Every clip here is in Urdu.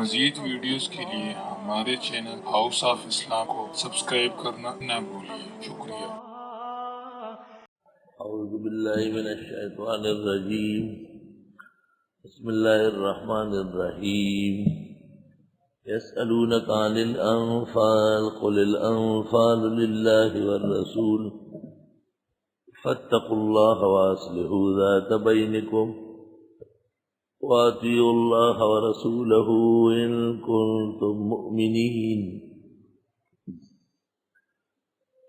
مزید ویڈیوز کے لیے ہمارے چینل ہاؤس آف اسلام کو سبسکرائب کرنا نہ بھولیے۔ شکریہ۔ اعوذ باللہ من الشیطان الرجیم، بسم اللہ الرحمن الرحیم۔ یسألونک عن الانفال قل الانفال للہ والرسول فاتقوا اللہ واصلحوا ذات بینکم وَأَطِيعُوا اللَّهَ وَرَسُولَهُ إِن كُنتُم مُؤْمِنِينَ۔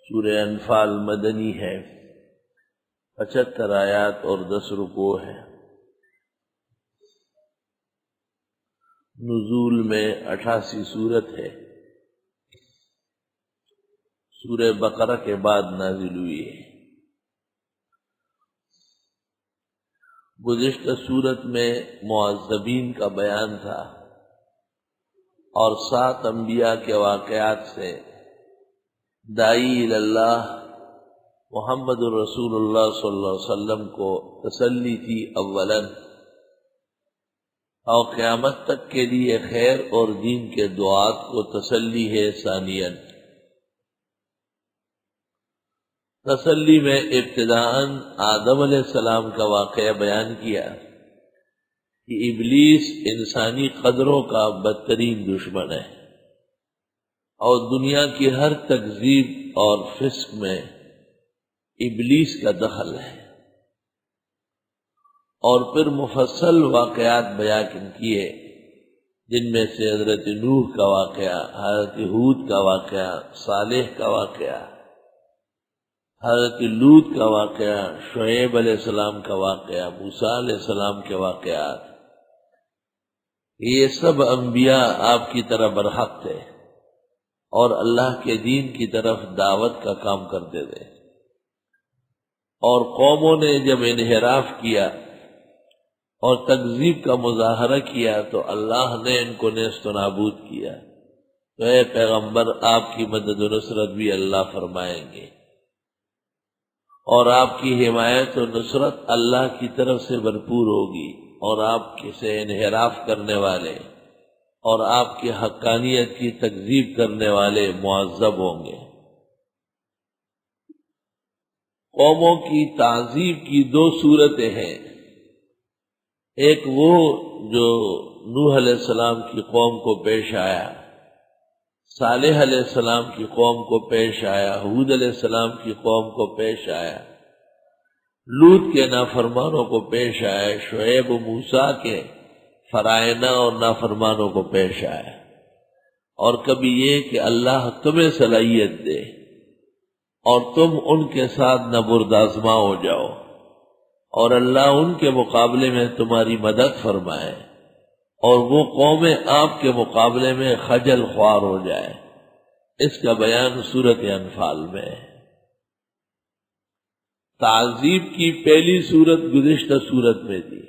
سورہ انفال مدنی ہے، 75 آیات اور 10 رکوع ہے۔ نزول میں 88 سورت ہے، سورہ بقرہ کے بعد نازل ہوئی ہے۔ گزشتہ سورت میں معذبین کا بیان تھا اور 7 انبیاء کے واقعات سے داعی اللہ محمد الرسول اللہ صلی اللہ علیہ وسلم کو تسلی تھی اولاً، اور قیامت تک کے لیے خیر اور دین کے دعات کو تسلی ہے ثانیاً۔ تسلی میں ابتداءً آدم علیہ السلام کا واقعہ بیان کیا کہ ابلیس انسانی قدروں کا بدترین دشمن ہے اور دنیا کی ہر تکذیب اور فسق میں ابلیس کا دخل ہے، اور پھر مفصل واقعات بیان کیے، جن میں سے حضرت نوح کا واقعہ، حضرت ہود کا واقعہ، صالح کا واقعہ، حضرت لوط کا واقعہ، شعیب علیہ السلام کا واقعہ، موسیٰ علیہ السلام کے واقعات، یہ سب انبیاء آپ کی طرح برحق تھے اور اللہ کے دین کی طرف دعوت کا کام کرتے تھے، اور قوموں نے جب انحراف کیا اور تکذیب کا مظاہرہ کیا تو اللہ نے ان کو نیست و نابود کیا۔ تو اے پیغمبر، آپ کی مدد و نصرت بھی اللہ فرمائیں گے، اور آپ کی حمایت و نصرت اللہ کی طرف سے بھرپور ہوگی، اور آپ سے انحراف کرنے والے اور آپ کی حقانیت کی تکذیب کرنے والے معذب ہوں گے۔ قوموں کی تعذیب کی 2 صورتیں ہیں، ایک وہ جو نوح علیہ السلام کی قوم کو پیش آیا، صالح علیہ السلام کی قوم کو پیش آیا، ہود علیہ السلام کی قوم کو پیش آیا، لوط کے نافرمانوں کو پیش آیا، شعیب و موسیٰ کے فرائض اور نافرمانوں کو پیش آیا۔ اور کبھی یہ کہ اللہ تمہیں صلاحیت دے اور تم ان کے ساتھ نہ بردآزما ہو جاؤ، اور اللہ ان کے مقابلے میں تمہاری مدد فرمائے اور وہ قومیں آپ کے مقابلے میں خجل خوار ہو جائے۔ اس کا بیان سورۃ انفال میں ہے۔ تعذیب کی پہلی صورت گزشتہ صورت میں تھی،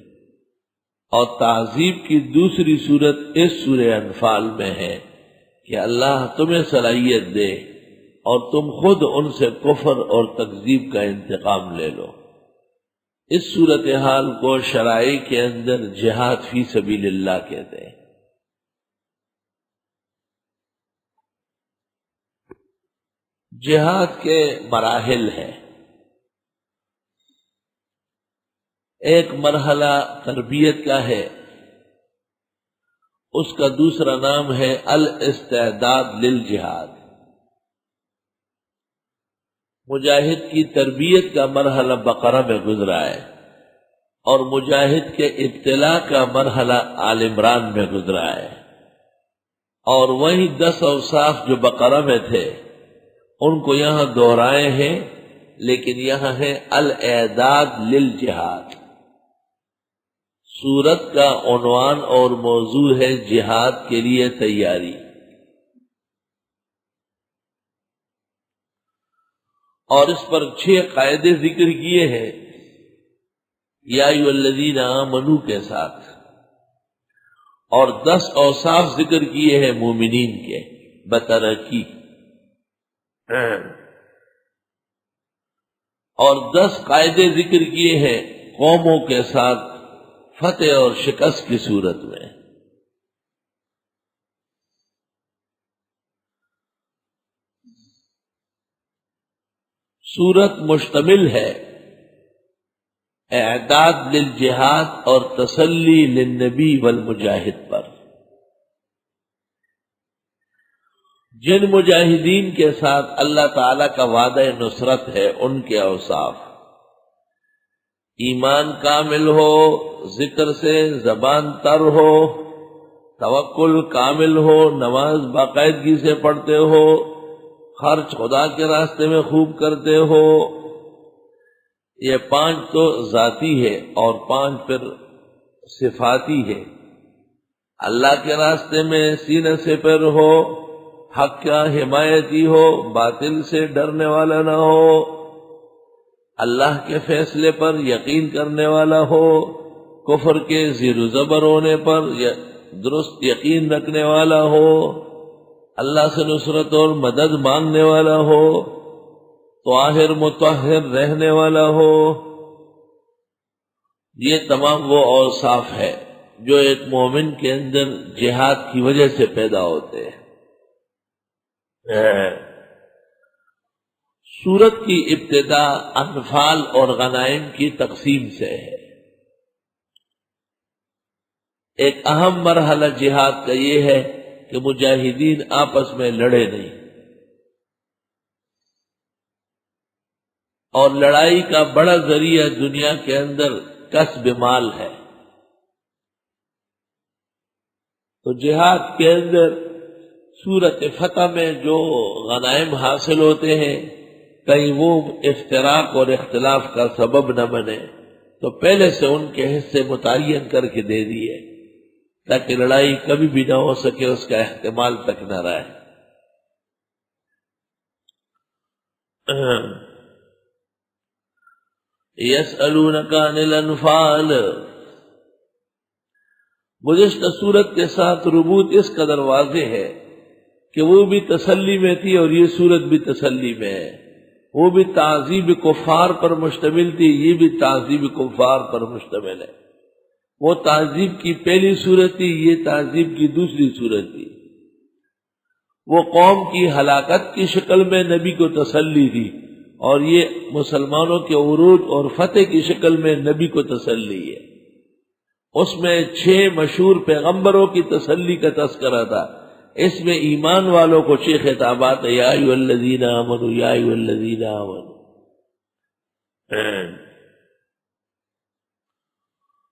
اور تعذیب کی دوسری صورت اس سورہ انفال میں ہے کہ اللہ تمہیں صلاحیت دے اور تم خود ان سے کفر اور تکذیب کا انتقام لے لو۔ اس صورتحال کو شرائع کے اندر جہاد فی سبیل اللہ کہتے ہیں۔ جہاد کے مراحل ہیں۔ ایک مرحلہ تربیت کا ہے، اس کا دوسرا نام ہے الاستعداد للجہاد۔ مجاہد کی تربیت کا مرحلہ بقرہ میں گزرا ہے، اور مجاہد کے ابتلاء کا مرحلہ آل عمران میں گزرا ہے، اور وہی 10 اوصاف جو بقرہ میں تھے ان کو یہاں دہرائے ہیں، لیکن یہاں ہے الاعداد للجہاد۔ سورت کا عنوان اور موضوع ہے جہاد کے لیے تیاری، اور اس پر 6 قاعدے ذکر کیے ہیں یا ایھا الذین آمنوا کے ساتھ، اور 10 اوصاف ذکر کیے ہیں مومنین کے بترقی، اور 10 قاعدے ذکر کیے ہیں قوموں کے ساتھ فتح اور شکست کی صورت میں۔ سورت مشتمل ہے اعداد للجہاد اور تسلی للنبی والمجاہد پر. جن مجاہدین کے ساتھ اللہ تعالی کا وعدہ نصرت ہے ان کے اوصاف: ایمان کامل ہو، ذکر سے زبان تر ہو، توکل کامل ہو، نماز باقاعدگی سے پڑھتے ہو، خرچ خدا کے راستے میں خوب کرتے ہو. یہ 5 تو ذاتی ہے اور 5 پھر صفاتی ہے. اللہ کے راستے میں سینے سے پر ہو، حق کا حمایتی ہو، باطل سے ڈرنے والا نہ ہو، اللہ کے فیصلے پر یقین کرنے والا ہو، کفر کے زیر و زبر ہونے پر درست یقین رکھنے والا ہو، اللہ سے نصرت اور مدد مانگنے والا ہو، طاہر مطہر رہنے والا ہو. یہ تمام وہ اوصاف ہے جو ایک مومن کے اندر جہاد کی وجہ سے پیدا ہوتے ہیں. سورت کی ابتدا انفال اور غنائم کی تقسیم سے ہے. ایک اہم مرحلہ جہاد کا یہ ہے کہ مجاہدین آپس میں لڑے نہیں، اور لڑائی کا بڑا ذریعہ دنیا کے اندر کسب مال ہے. تو جہاد کے اندر سورت فتح میں جو غنائم حاصل ہوتے ہیں کہیں وہ افتراق اور اختلاف کا سبب نہ بنے، تو پہلے سے ان کے حصے متعین کر کے دے دیے تاکہ لڑائی کبھی بھی نہ ہو سکے، اس کا احتمال تک نہ رہے. یسألونک عن الانفال. گزشتہ صورت کے ساتھ ربوط اس قدر واضح ہے کہ وہ بھی تسلی میں تھی اور یہ صورت بھی تسلی میں ہے. وہ بھی تعذیب کفار پر مشتمل تھی، یہ بھی تعذیب کفار پر مشتمل ہے. وہ تعذیب کی پہلی صورت تھی، یہ تعذیب کی دوسری صورت تھی. وہ قوم کی ہلاکت کی شکل میں نبی کو تسلی تھی اور یہ مسلمانوں کے عروج اور فتح کی شکل میں نبی کو تسلی ہے. اس میں 6 مشہور پیغمبروں کی تسلی کا تذکرہ تھا. اس میں ایمان والوں کو 6 خطابات یا ایھا الذین آمنوا یا ایھا الذین آمنوا.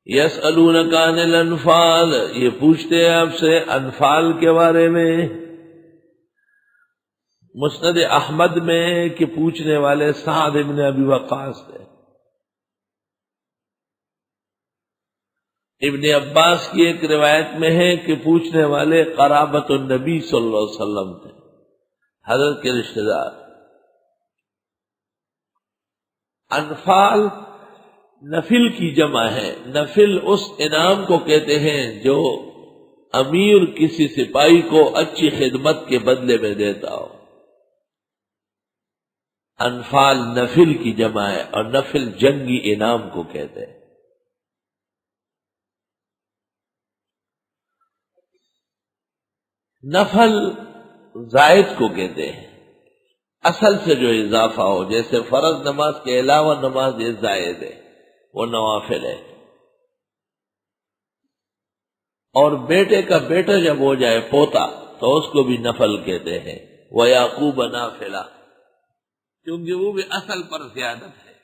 یسألونک عن الانفال، یہ پوچھتے ہیں آپ سے انفال کے بارے میں. مسند احمد میں کہ پوچھنے والے سعد بن ابی وقاص تھے. ابن عباس کی ایک روایت میں ہے کہ پوچھنے والے قرابت النبی صلی اللہ علیہ وسلم تھے، حضرت کے رشتہ دار. انفال نفل کی جمع ہے. نفل اس انعام کو کہتے ہیں جو امیر کسی سپاہی کو اچھی خدمت کے بدلے میں دیتا ہو. انفال نفل کی جمع ہے اور نفل جنگی انعام کو کہتے ہیں. نفل زائد کو کہتے ہیں، اصل سے جو اضافہ ہو، جیسے فرض نماز کے علاوہ نماز یہ زائد ہے، وہ نوافل ہے. اور بیٹے کا بیٹا جب ہو جائے پوتا تو اس کو بھی نفل کہتے ہیں. وَيَعْقُوبَ نَافِلَةً، کیونکہ وہ بھی اصل پر زیادت ہے.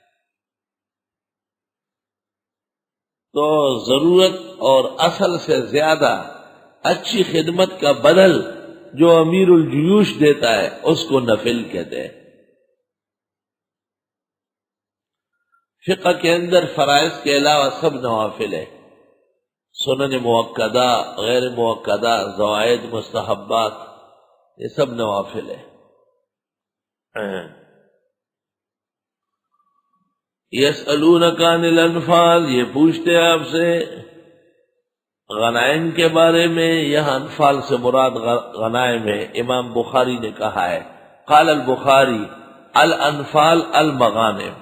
تو ضرورت اور اصل سے زیادہ اچھی خدمت کا بدل جو امیر الجیوش دیتا ہے اس کو نفل کہتے ہیں. فقہ کے اندر فرائض کے علاوہ سب نوافل ہے. سنن موقدہ، غیر موقدہ، زوائد، مستحبات، یہ سب نوافل ہے. یسألونک عن الانفال، یہ پوچھتے ہیں آپ سے غنائم کے بارے میں. یہاں انفال سے مراد غنائم ہے. امام بخاری نے کہا ہے، قال البخاری الانفال المغانم.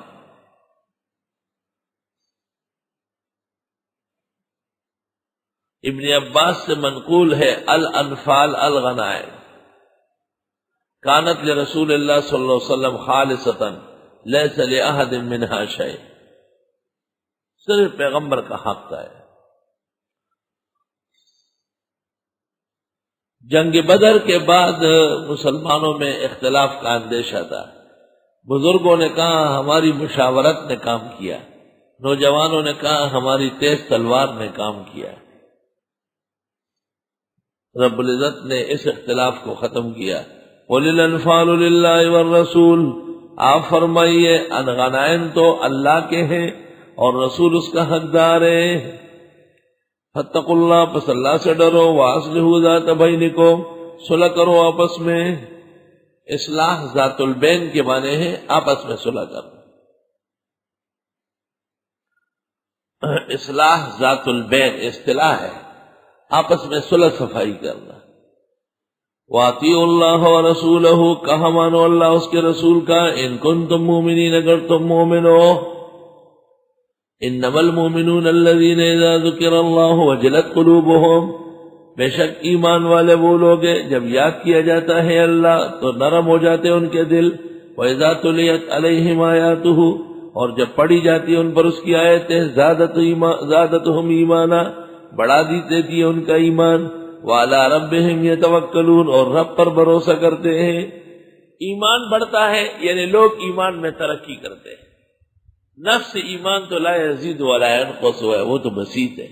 ابن عباس سے منقول ہے الانفال الغنائم. کانت لرسول اللہ صلی اللہ علیہ وسلم خالصتاً، لیس لأحد منها شیء، صرف پیغمبر کا حق ہے۔ جنگ بدر کے بعد مسلمانوں میں اختلاف کا اندیشہ تھا، بزرگوں نے کہا ہماری مشاورت نے کام کیا، نوجوانوں نے کہا ہماری تیز تلوار نے کام کیا۔ رب العزت نے اس اختلاف کو ختم کیا۔ قُلِ الْأَنْفَالُ لِلَّهِ وَالرَّسُولِ، آپ فرمائیے ان غنائم تو اللہ کے ہیں اور رسول اس کا حقدار ہے۔ فَاتَّقُوا اللَّهَ، پس اللہ سے ڈرو، وَأَصْلِحُوا ذَاتَ بَيْنِكُمْ، صلح کرو آپس میں۔ اصلاح ذات البین کے معنی ہے آپس میں صلح کرنا۔ اصلاح ذات البین اصطلاح ہے، آپس میں صلح صفائی کرنا۔ وَأَطِيعُوا اللَّهَ وَرَسُولَهُ، کہا مانو اللہ اس کے رسول کا، ان کنتم مومنین، اگر تم مومن ہو۔ انما المؤمنون الذين اذا ذكر الله وجلت قلوبهم، بے شک ایمان والے وہ لوگ ہیں جب یاد کیا جاتا ہے اللہ تو نرم ہو جاتے ان کے دل۔ وَإِذَا تُلِيَتْ عَلَيْهِمْ آيَاتُهُ، اور جب پڑھی جاتی ان پر اس کی آیتیں، زادتهم ایمانا، بڑھا دیتی ان کا ایمان۔ وَعَلَىٰ رَبِّهِمْ يَتَوَكَّلُونَ، اور رب پر بھروسہ کرتے ہیں۔ ایمان بڑھتا ہے یعنی لوگ ایمان میں ترقی کرتے ہیں۔ نفس ایمان تو لا یزید ولا ینقص ہے، وہ تو بسیط ہے۔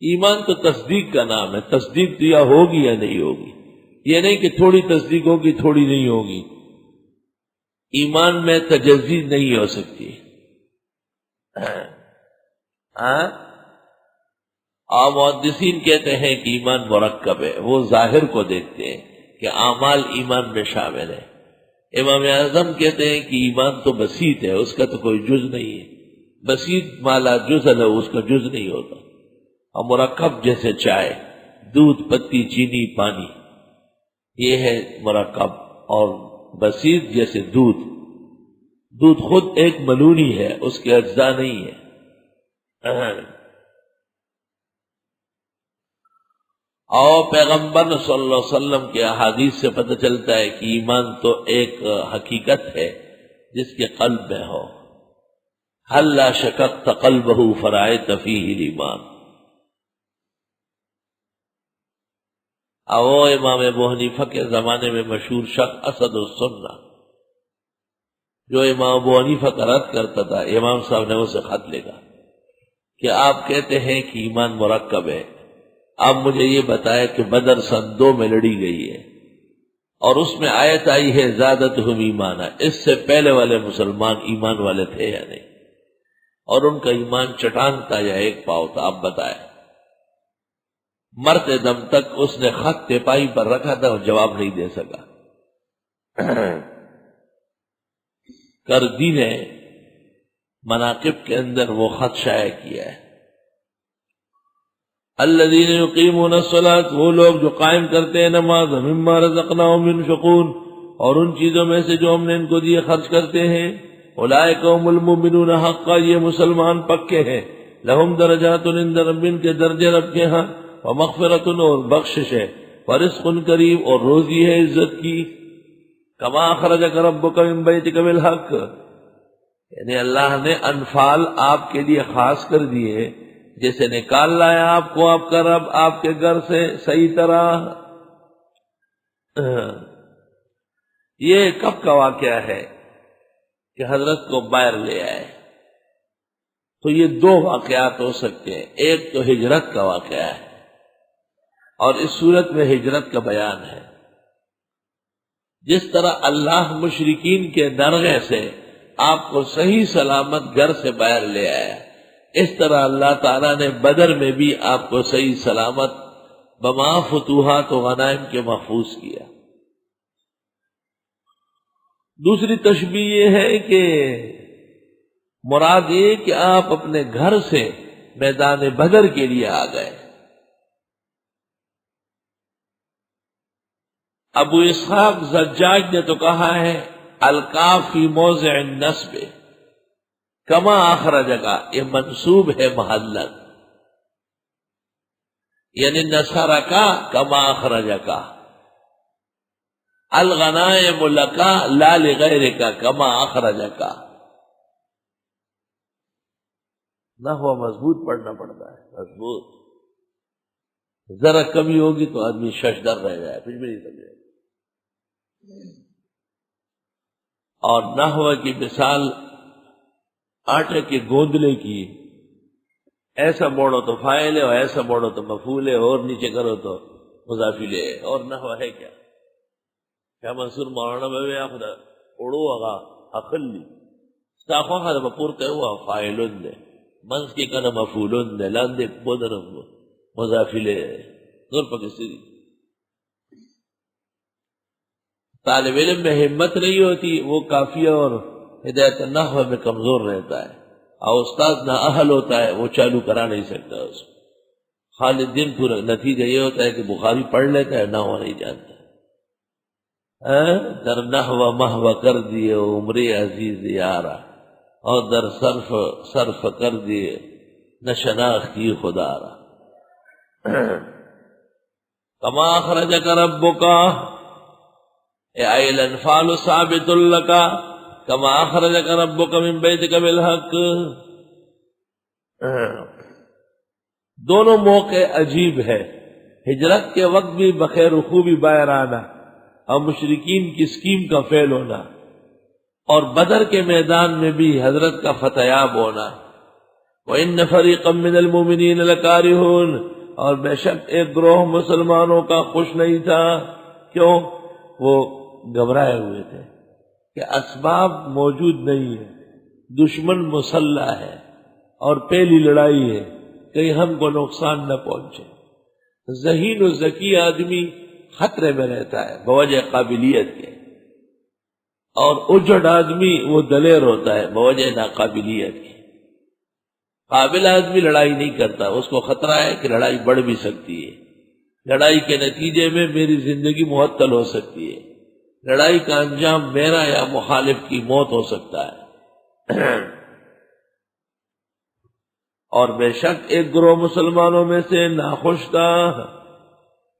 ایمان تو تصدیق کا نام ہے، تصدیق تو یا ہوگی یا نہیں ہوگی، یہ نہیں کہ تھوڑی تصدیق ہوگی تھوڑی نہیں ہوگی۔ ایمان میں تجزیہ نہیں ہو سکتی۔ اور محدثین کہتے ہیں کہ ایمان مرکب ہے، وہ ظاہر کو دیکھتے ہیں کہ اعمال ایمان میں شامل ہے۔ امام اعظم کہتے ہیں کہ ایمان تو بسیط ہے، اس کا تو کوئی جز نہیں ہے، بسیط مالا جز ہے، اس کا جز نہیں ہوتا۔ اور مرکب جیسے چائے، دودھ، پتی، چینی، پانی، یہ ہے مرکب۔ اور بسیط جیسے دودھ خود ایک ملونی ہے، اس کے اجزاء نہیں ہے۔ اور پیغمبر صلی اللہ علیہ وسلم کے احادیث سے پتہ چلتا ہے کہ ایمان تو ایک حقیقت ہے جس کے قلب میں ہو۔ حل لا شککت قلبہ فرأیت فیہ الایمان۔ اور وہ امام ابو حنیفہ کے زمانے میں مشہور شخص اسد السنہ، جو امام ابو حنیفہ کا رد کرتا تھا، امام صاحب نے اسے خط لکھا کہ آپ کہتے ہیں کہ ایمان مرکب ہے، آپ مجھے یہ بتایا کہ بدر سن 2 میں لڑی گئی ہے اور اس میں آیت آئی ہے زادتہم ایمانا، اس سے پہلے والے مسلمان ایمان والے تھے یا نہیں، اور ان کا ایمان چٹان تھا یا ایک پاؤ تھا، آپ بتائیں۔ مرتے دم تک اس نے خط تپائی پر رکھا تھا اور جواب نہیں دے سکا۔ کردی نے مناقب کے اندر وہ خط شائع کیا ہے، الذین یقیمون الصلاۃ، وہ لوگ جو قائم کرتے ہیں نماز، مما رزقناہم ينفقون، اور ان چیزوں میں سے جو ہم نے ان کو دیے خرچ کرتے ہیں، اولئک هم المؤمنون حقا، یہ مسلمان پکے ہیں، لہم درجات عند ربهم، کے درجے رب کے ہاں، ومغفرۃ، اور بخشش ہے، ورزق کریم، اور روزی ہے عزت کی، کما اخرجک ربک من بیتک بالحق، یعنی اللہ نے انفال آپ کے لیے خاص کر دیے، جیسے نکال لایا آپ کو آپ کا رب آپ کے گھر سے صحیح طرح۔ یہ کب کا واقعہ ہے کہ حضرت کو باہر لے آئے؟ تو یہ 2 واقعات ہو سکتے ہیں، ایک تو ہجرت کا واقعہ ہے اور اس صورت میں ہجرت کا بیان ہے۔ جس طرح اللہ مشرکین کے درغے سے آپ کو صحیح سلامت گھر سے باہر لے آیا، اس طرح اللہ تعالیٰ نے بدر میں بھی آپ کو صحیح سلامت بما فتوحات و غنائم کے محفوظ کیا۔ دوسری تشبیہ یہ ہے کہ مراد یہ کہ آپ اپنے گھر سے میدان بدر کے لیے آ گئے۔ ابو اسحاق زجاج نے تو کہا ہے الکاف فی موضع النصب، کما اخرجکا، یہ منصوب ہے محلن، یعنی نصرکا کما اخرجکا، الغنائم لکا لا لغیرک کما اخرجک. نحو مضبوط پڑھنا پڑتا ہے، مضبوط. ذرا کمی ہوگی تو آدمی ششدر رہ جائے، کچھ بھی نہیں سمجھے. اور نحو کی مثال آٹے کے گوندلے کی، ایسا موڑو تو فاعل ہے اور ایسا موڑو تو مفعول ہے، اور نیچے کرو تو مضاف الیہ ہے. اور نحو ہے کیا منصور مولانا بے خدا اڑو اگا اقلی استاخوا خدا پورتے ہوا فاعلن دے منس کی کنا مفعولن دے لاندے بدرم مضاف الیہ ہے. نور پاکستانی طالب علم میں ہمت نہیں ہوتی، وہ قافیہ اور ہدایت نحو میں کمزور رہتا ہے، اور استاد نہ اہل ہوتا ہے، وہ چالو کرا نہیں سکتا اس کو. خالد دن پورا نتیجہ یہ ہوتا ہے کہ بخاری پڑھ لیتا ہے، نحو نہیں جانتا. در نحو محو کر دیے عمر عزیز یارا، اور در صرف کر دیے نہ شناخت کی خدا را. کما اخرجک ربک اے الانفال ثابت لک کما اخرجک ربک من بیتک بالحق. دونوں موقع عجیب ہے، ہجرت کے وقت بھی بخیر و خوبی باہر آنا اور مشرکین کی اسکیم کا فیل ہونا، اور بدر کے میدان میں بھی حضرت کا فتح یاب ہونا. وَإِنَّ فَرِيقًا مِّنَ الْمُؤْمِنِينَ لَكَارِهُونَ، اور بے شک ایک گروہ مسلمانوں کا خوش نہیں تھا. کیوں؟ وہ گھبرائے ہوئے تھے کہ اسباب موجود نہیں ہے، دشمن مسلح ہے اور پہلی لڑائی ہے، کہیں ہم کو نقصان نہ پہنچے. ذہین و ذکی آدمی خطرے میں رہتا ہے بوجہ قابلیت کے، اور اجڑ آدمی وہ دلیر ہوتا ہے بوجہ ناقابلیت کے. قابل آدمی لڑائی نہیں کرتا، اس کو خطرہ ہے کہ لڑائی بڑھ بھی سکتی ہے، لڑائی کے نتیجے میں میری زندگی معطل ہو سکتی ہے، لڑائی کا انجام میرا یا مخالف کی موت ہو سکتا ہے. اور بے شک ایک گروہ مسلمانوں میں سے ناخوش تھا.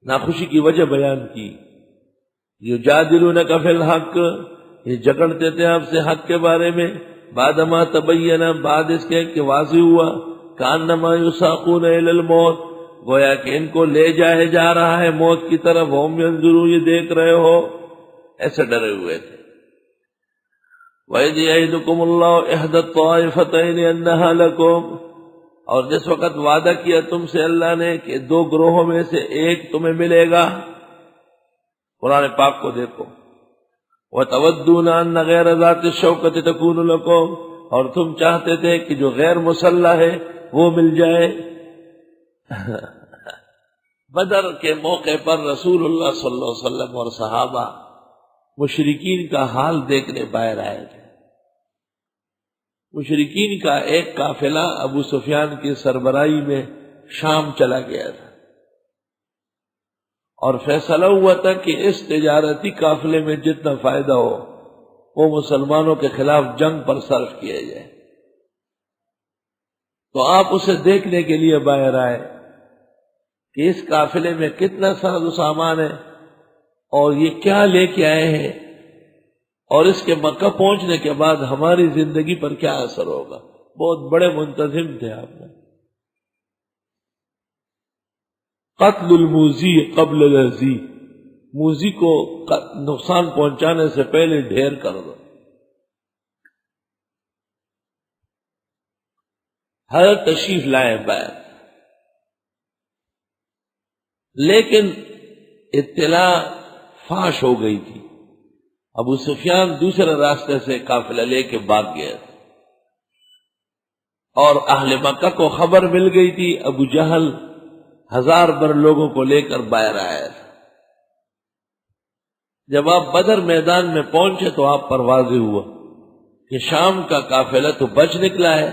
ناخوشی کی وجہ بیان کی. یجادلونک فی الحق، یہ جھگڑتے تھے آپ سے حق کے بارے میں. بعد ما تبین، بعد اس کے کہ واضح ہوا، کانما یساقون الی الموت، گویا کہ ان کو لے جائے جا رہا ہے موت کی طرف. ہم ینظرون، یہ دیکھ رہے ہو، ایسے ڈرے ہوئے تھے. وَإِذْ يَعِدُكُمُ اللَّهُ إِحْدَى الطَّائِفَتَيْنِ أَنَّهَا لَكُمْ، اور جس وقت وعدہ کیا تم سے اللہ نے کہ دو گروہوں میں سے ایک تمہیں ملے گا. قرآن پاک کو دیکھو. وَتَوَدُّونَ أَنَّ غَيْرَ ذَاتِ الشَّوْكَةِ تَكُونُ لَكُمْ، اور تم چاہتے تھے کہ جو غیر مسلح ہے وہ مل جائے. بدر کے موقع پر رسول اللہ صلی اللہ علیہ وسلم اور صحابہ مشرکین کا حال دیکھنے باہر آئے تھے. مشرکین کا ایک قافلہ ابو سفیان کی سربراہی میں شام چلا گیا تھا، اور فیصلہ ہوا تھا کہ اس تجارتی قافلے میں جتنا فائدہ ہو وہ مسلمانوں کے خلاف جنگ پر صرف کیا جائے. تو آپ اسے دیکھنے کے لیے باہر آئے کہ اس قافلے میں کتنا ساز و سامان ہے اور یہ کیا لے کے آئے ہیں، اور اس کے مکہ پہنچنے کے بعد ہماری زندگی پر کیا اثر ہوگا. بہت بڑے منتظم تھے آپ نے. قتل الموذی قبل الذی، موذی کو نقصان پہنچانے سے پہلے ڈھیر کر دو. ہر تشریف لائے باہر، لیکن اطلاع فاش ہو گئی تھی. ابو سفیان دوسرے راستے سے قافلہ لے کے بھاگ گیا تھا، اور اہل مکہ کو خبر مل گئی تھی. ابو جہل 1000 بر لوگوں کو لے کر باہر آیا تھا. جب آپ بدر میدان میں پہنچے تو آپ پر واضح ہوا کہ شام کا قافلہ تو بچ نکلا ہے،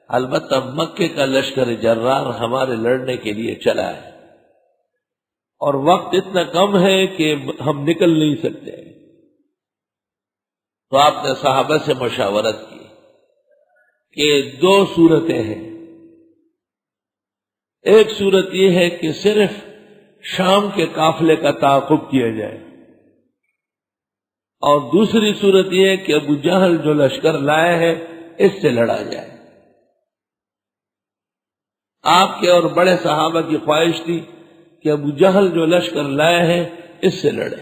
البتہ مکے کا لشکر جرار ہمارے لڑنے کے لیے چلا ہے، اور وقت اتنا کم ہے کہ ہم نکل نہیں سکتے. تو آپ نے صحابہ سے مشاورت کی کہ 2 صورتیں ہیں. ایک صورت یہ ہے کہ صرف شام کے قافلے کا تعاقب کیا جائے، اور دوسری صورت یہ ہے کہ ابو جہل جو لشکر لائے ہے اس سے لڑا جائے۔ آپ کے اور بڑے صحابہ کی خواہش تھی کہ ابو جہل جو لشکر لائے ہیں اس سے لڑے۔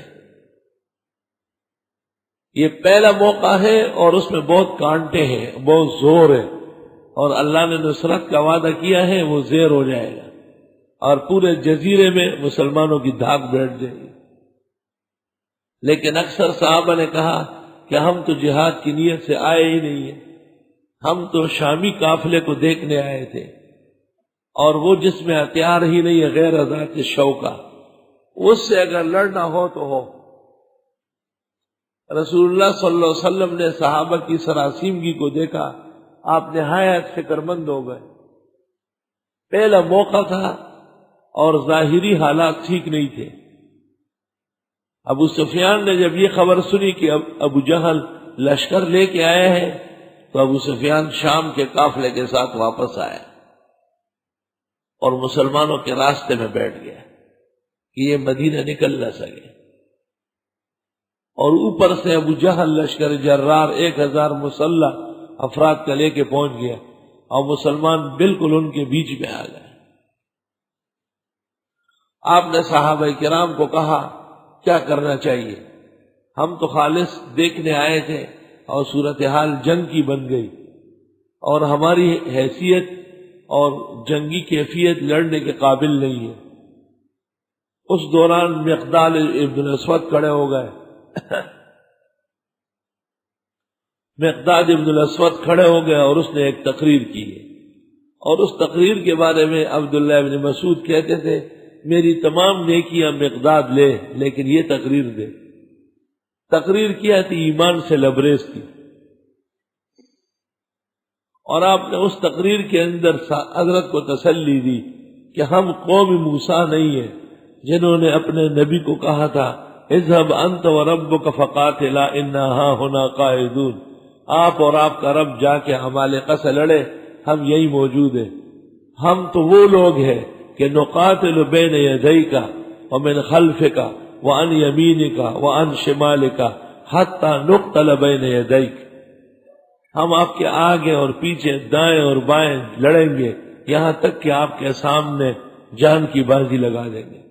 یہ پہلا موقع ہے اور اس میں بہت کانٹے ہیں، بہت زور ہے، اور اللہ نے نصرت کا وعدہ کیا ہے، وہ زیر ہو جائے گا اور پورے جزیرے میں مسلمانوں کی دھاک بیٹھ جائے گی۔ لیکن اکثر صحابہ نے کہا کہ ہم تو جہاد کی نیت سے آئے ہی نہیں ہیں، ہم تو شامی قافلے کو دیکھنے آئے تھے، اور وہ جس میں ہتھیار ہی نہیں ہے غیر ذات شوکہ، اس سے اگر لڑنا ہو تو ہو۔ رسول اللہ صلی اللہ علیہ وسلم نے صحابہ کی سراسیمگی کو دیکھا، آپ نہایت فکر مند ہو گئے۔ پہلا موقع تھا اور ظاہری حالات ٹھیک نہیں تھے۔ ابو سفیان نے جب یہ خبر سنی کہ ابو جہل لشکر لے کے آئے ہیں تو ابو سفیان شام کے قافلے کے ساتھ واپس آیا اور مسلمانوں کے راستے میں بیٹھ گیا کہ یہ مدینہ نکل نہ سکے، اور اوپر سے ابو جہل لشکر جرار 1000 مسلح افراد کا لے کے پہنچ گیا اور مسلمان بالکل ان کے بیچ میں آ گئے۔ آپ نے صحابہ کرام کو کہا کیا کرنا چاہیے؟ ہم تو خالص دیکھنے آئے تھے اور صورتحال جنگ کی بن گئی، اور ہماری حیثیت اور جنگی کیفیت لڑنے کے قابل نہیں ہے۔ اس دوران مقداد ابن الاسود کھڑے ہو گئے مقداد ابن الاسود کھڑے ہو گئے اور اس نے ایک تقریر کی ہے، اور اس تقریر کے بارے میں عبداللہ ابن مسعود کہتے تھے میری تمام نیکیاں مقداد لے لیکن یہ تقریر دے۔ تقریر کیا تھی ایمان سے لبریز تھی، اور آپ نے اس تقریر کے اندر حضرت کو تسلی دی کہ ہم قوم موسیٰ نہیں ہیں جنہوں نے اپنے نبی کو کہا تھا اذهب انت وربك فقاتلا انا هاهنا قاعدون، آپ اور آپ کا رب جا کے عمالقہ سے لڑے، ہم یہی موجود ہیں۔ ہم تو وہ لوگ ہیں کہ نقاتل بین یدیک ومن خلفک وعن یمینک وعن شمالک حتی نقتل بین یدیک، ہم آپ کے آگے اور پیچھے دائیں اور بائیں لڑیں گے یہاں تک کہ آپ کے سامنے جان کی بازی لگا دیں گے۔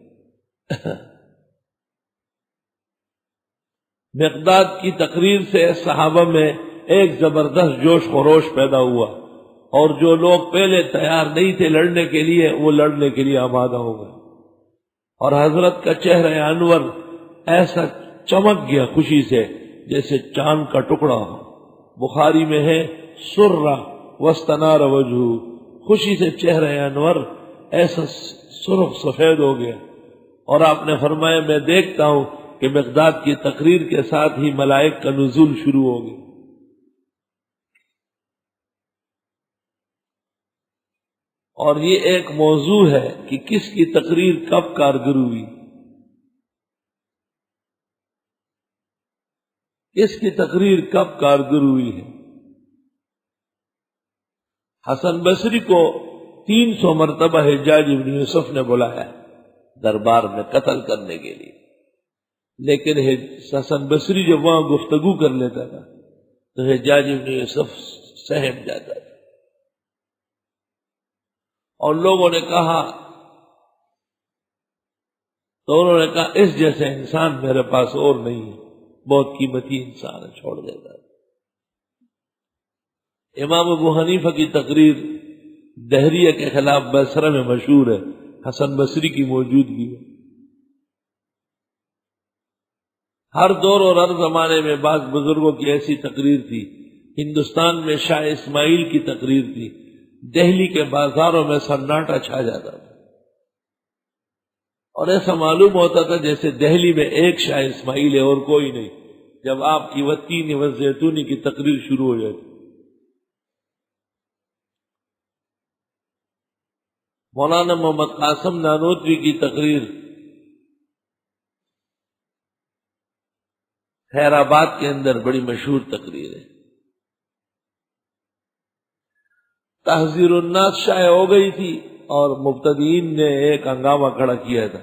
مقداد کی تقریر سے صحابہ میں ایک زبردست جوش خروش پیدا ہوا، اور جو لوگ پہلے تیار نہیں تھے لڑنے کے لیے وہ لڑنے کے لیے آمادہ ہو گئے، اور حضرت کا چہرہ انور ایسا چمک گیا خوشی سے جیسے چاند کا ٹکڑا ہو۔ بخاری میں ہے سرّ واستنار وجہہ، خوشی سے چہرہ انور ایسا سرخ سفید ہو گیا، اور آپ نے فرمایا میں دیکھتا ہوں کہ مقداد کی تقریر کے ساتھ ہی ملائک کا نزول شروع ہو گیا۔ اور یہ ایک موضوع ہے کہ کس کی تقریر کب کارگر ہوئی، کس کی تقریر کب کارگر ہوئی ہے۔ حسن بصری کو 300 مرتبہ حجاج ابن یوسف نے بلایا دربار میں قتل کرنے کے لیے، لیکن حسن بصری جب وہاں گفتگو کر لیتا تھا تو حجاج ابن یوسف سہم جاتا تھا، اور لوگوں نے کہا تو انہوں نے کہا اس جیسے انسان میرے پاس اور نہیں ہے، بہت قیمتی انسان ہے، چھوڑ دیتا ہے۔ امام ابو حنیفہ کی تقریر دہریہ کے خلاف بصرہ میں مشہور ہے، حسن بصری کی موجودگی میں۔ ہر دور اور ہر زمانے میں بعض بزرگوں کی ایسی تقریر تھی۔ ہندوستان میں شاہ اسماعیل کی تقریر تھی، دہلی کے بازاروں میں سناٹا چھا جاتا تھا، اور ایسا معلوم ہوتا تھا جیسے دہلی میں ایک شاہ اسماعیل ہے اور کوئی نہیں، جب آپ کی والتین والزیتون کی تقریر شروع ہو جاتی۔ مولانا محمد قاسم نانوتوی کی تقریر خیر آباد کے اندر بڑی مشہور تقریر ہے۔ تحذیر الناس شائع ہو گئی تھی اور مبتدئین نے ایک ہنگامہ کھڑا کیا تھا۔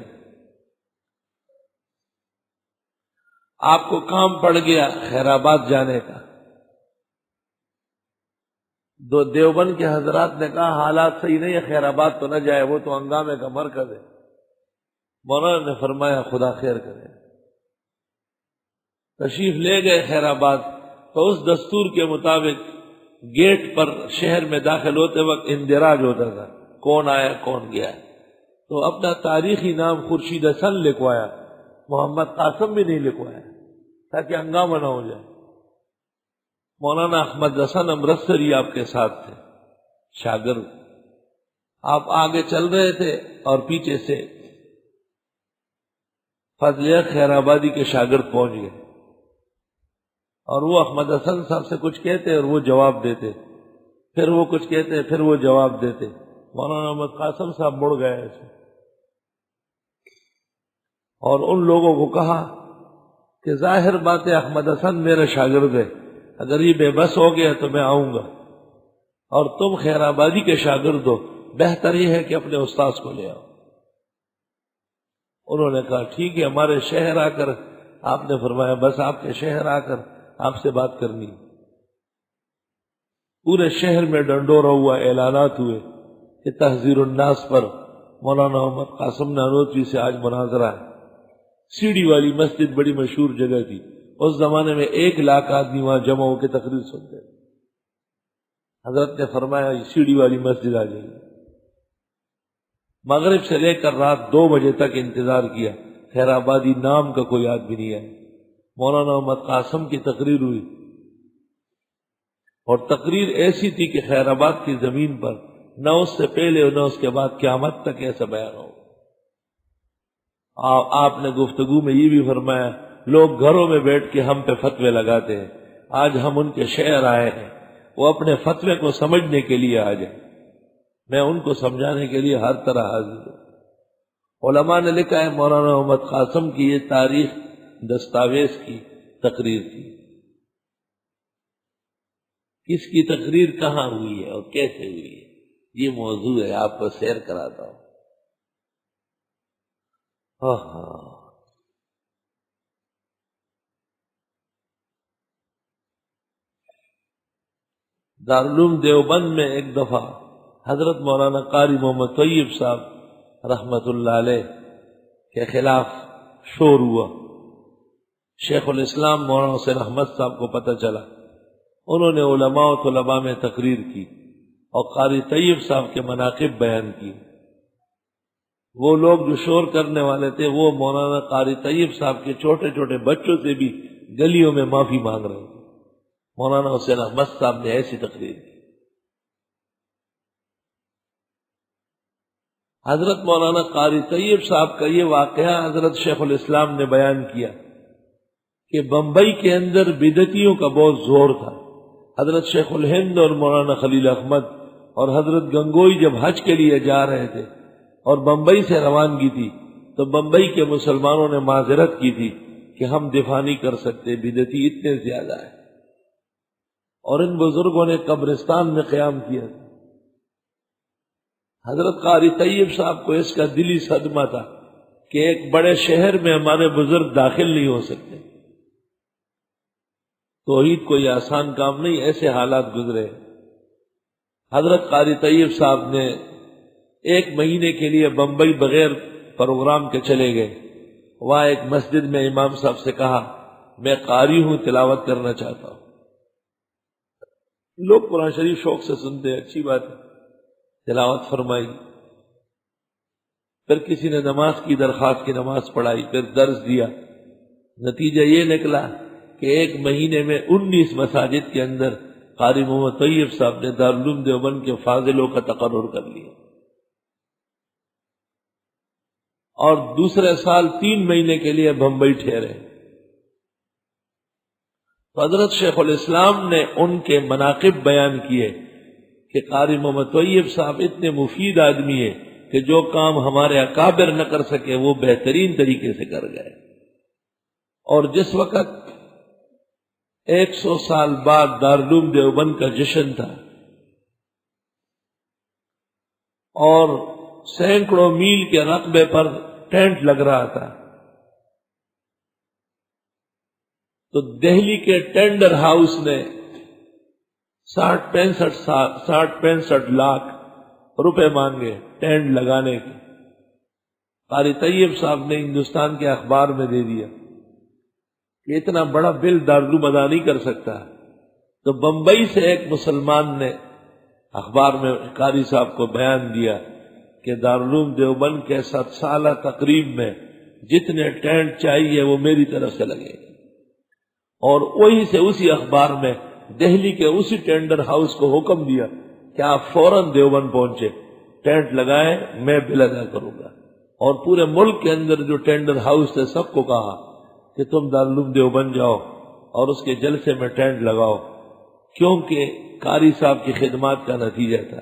آپ کو کام پڑ گیا خیر آباد جانے کا، دو دیوبند کے حضرات نے کہا حالات صحیح نہیں ہے، خیر آباد تو نہ جائے، وہ تو ہنگامے کا مرکز ہے۔ مولانا نے فرمایا خدا خیر کرے، تشریف لے گئے خیر آباد۔ تو اس دستور کے مطابق گیٹ پر شہر میں داخل ہوتے وقت اندراج ہوتا تھا، کون آیا کون گیا، تو اپنا تاریخی نام خورشید حسن لکھوایا، محمد قاسم بھی نہیں لکھوایا تاکہ ہنگامہ نہ ہو جائے۔ مولانا احمد حسن امرتسری آپ کے ساتھ تھے، شاگرد۔ آپ آگے چل رہے تھے اور پیچھے سے فضل خیر آبادی کے شاگرد پہنچ گئے، اور وہ احمد حسن صاحب سے کچھ کہتے اور وہ جواب دیتے، پھر وہ کچھ کہتے پھر وہ جواب دیتے۔ مولانا احمد قاسم صاحب مڑ گئے ایسے اور ان لوگوں کو کہا کہ ظاہر بات ہے احمد حسن میرا شاگرد ہے، اگر یہ بے بس ہو گیا تو میں آؤں گا، اور تم خیر آبادی کے شاگرد ہو، بہتر یہ ہے کہ اپنے استاذ کو لے آؤ۔ انہوں نے کہا ٹھیک ہے، ہمارے شہر آ کر آپ نے فرمایا بس آپ کے شہر آ کر آپ سے بات کرنی۔ پورے شہر میں ڈنڈورا ہوا، اعلانات ہوئے کہ تحذیر الناس پر مولانا محمد قاسم نانوتوی سے آج مناظرہ ہے۔ سیڑھی والی مسجد بڑی مشہور جگہ تھی، اس زمانے میں 1,00,000 آدمی وہاں جمع ہو کے تقریر سنتے۔ حضرت نے فرمایا سیڑھی والی مسجد آ جائیے۔ مغرب سے لے کر رات 2 بجے تک انتظار کیا، خیر آبادی نام کا کوئی آدمی نہیں آیا۔ مولانا محمد قاسم کی تقریر ہوئی، اور تقریر ایسی تھی کہ خیر آباد کی زمین پر نہ اس سے پہلے اور نہ اس کے بعد قیامت تک ایسا بیان ہو۔ آپ نے گفتگو میں یہ بھی فرمایا لوگ گھروں میں بیٹھ کے ہم پہ فتوے لگاتے ہیں، آج ہم ان کے شہر آئے ہیں، وہ اپنے فتوے کو سمجھنے کے لیے آ جائیں، میں ان کو سمجھانے کے لیے ہر طرح حاضر ہوں۔ علماء نے لکھا ہے مولانا محمد قاسم کی یہ تاریخ دستاویز کی تقریر تھی۔ کس کی تقریر کہاں ہوئی ہے اور کیسے ہوئی ہے، یہ موضوع ہے، آپ کو سیر کراتا ہوں۔ دارالعلوم دیوبند میں ایک دفعہ حضرت مولانا قاری محمد طیب صاحب رحمت اللہ علیہ کے خلاف شور ہوا۔ شیخ الاسلام مولانا حسین احمد صاحب کو پتہ چلا، انہوں نے علماء و طلباء میں تقریر کی اور قاری طیب صاحب کے مناقب بیان کی۔ وہ لوگ جو شور کرنے والے تھے وہ مولانا قاری طیب صاحب کے چھوٹے چھوٹے بچوں سے بھی گلیوں میں معافی مانگ رہے تھے۔ مولانا حسین احمد صاحب نے ایسی تقریر کی۔ حضرت مولانا قاری طیب صاحب کا یہ واقعہ حضرت شیخ الاسلام نے بیان کیا کہ بمبئی کے اندر بدعتیوں کا بہت زور تھا۔ حضرت شیخ الہند اور مولانا خلیل احمد اور حضرت گنگوئی جب حج کے لیے جا رہے تھے اور بمبئی سے روانگی تھی تو بمبئی کے مسلمانوں نے معذرت کی تھی کہ ہم دفاع نہیں کر سکتے، بدعتی اتنے زیادہ ہیں، اور ان بزرگوں نے قبرستان میں قیام کیا تھا۔ حضرت قاری طیب صاحب کو اس کا دلی صدمہ تھا کہ ایک بڑے شہر میں ہمارے بزرگ داخل نہیں ہو سکتے۔ توحید کوئی آسان کام نہیں، ایسے حالات گزرے۔ حضرت قاری طیب صاحب نے 1 مہینے کے لیے بمبئی بغیر پروگرام کے چلے گئے۔ وہاں ایک مسجد میں امام صاحب سے کہا میں قاری ہوں، تلاوت کرنا چاہتا ہوں۔ لوگ قرآن شریف شوق سے سنتے ہیں، اچھی بات ہے، تلاوت فرمائی۔ پھر کسی نے نماز کی درخواست کی، نماز پڑھائی، پھر درس دیا۔ نتیجہ یہ نکلا کہ 1 مہینے میں 19 مساجد کے اندر قاری محمد طیب صاحب نے دارالعلوم دیوبند کے فاضلوں کا تقرر کر لیا، اور دوسرے سال 3 مہینے کے لیے بمبئی ٹھہرے۔ تو حضرت شیخ الاسلام نے ان کے مناقب بیان کیے کہ قاری محمد طیب صاحب اتنے مفید آدمی ہیں کہ جو کام ہمارے اکابر نہ کر سکے وہ بہترین طریقے سے کر گئے۔ اور جس وقت 100 سال بعد دارالعلوم دیوبند کا جشن تھا اور سینکڑوں میل کے رقبے پر ٹینٹ لگ رہا تھا، تو دہلی کے ٹینڈر ہاؤس نے 60-65 لاکھ روپے مانگے ٹینٹ لگانے کے. قاری طیب صاحب نے ہندوستان کے اخبار میں دے دیا کہ اتنا بڑا بل دارالعلوم ادا نہیں کر سکتا. تو بمبئی سے ایک مسلمان نے اخبار میں قاری صاحب کو بیان دیا کہ دارالعلوم دیوبند کے 7 سالہ تقریب میں جتنے ٹینٹ چاہیے وہ میری طرف سے لگے. اور وہیں سے اسی اخبار میں دہلی کے اسی ٹینڈر ہاؤس کو حکم دیا کہ آپ فوراً دیوبند پہنچے، ٹینٹ لگائیں، میں بل ادا کروں گا. اور پورے ملک کے اندر جو ٹینڈر ہاؤس تھے سب کو کہا کہ تم دارالعلوم دیوبند جاؤ اور اس کے جلسے میں ٹینٹ لگاؤ، کیونکہ قاری صاحب کی خدمات کا نتیجہ تھا.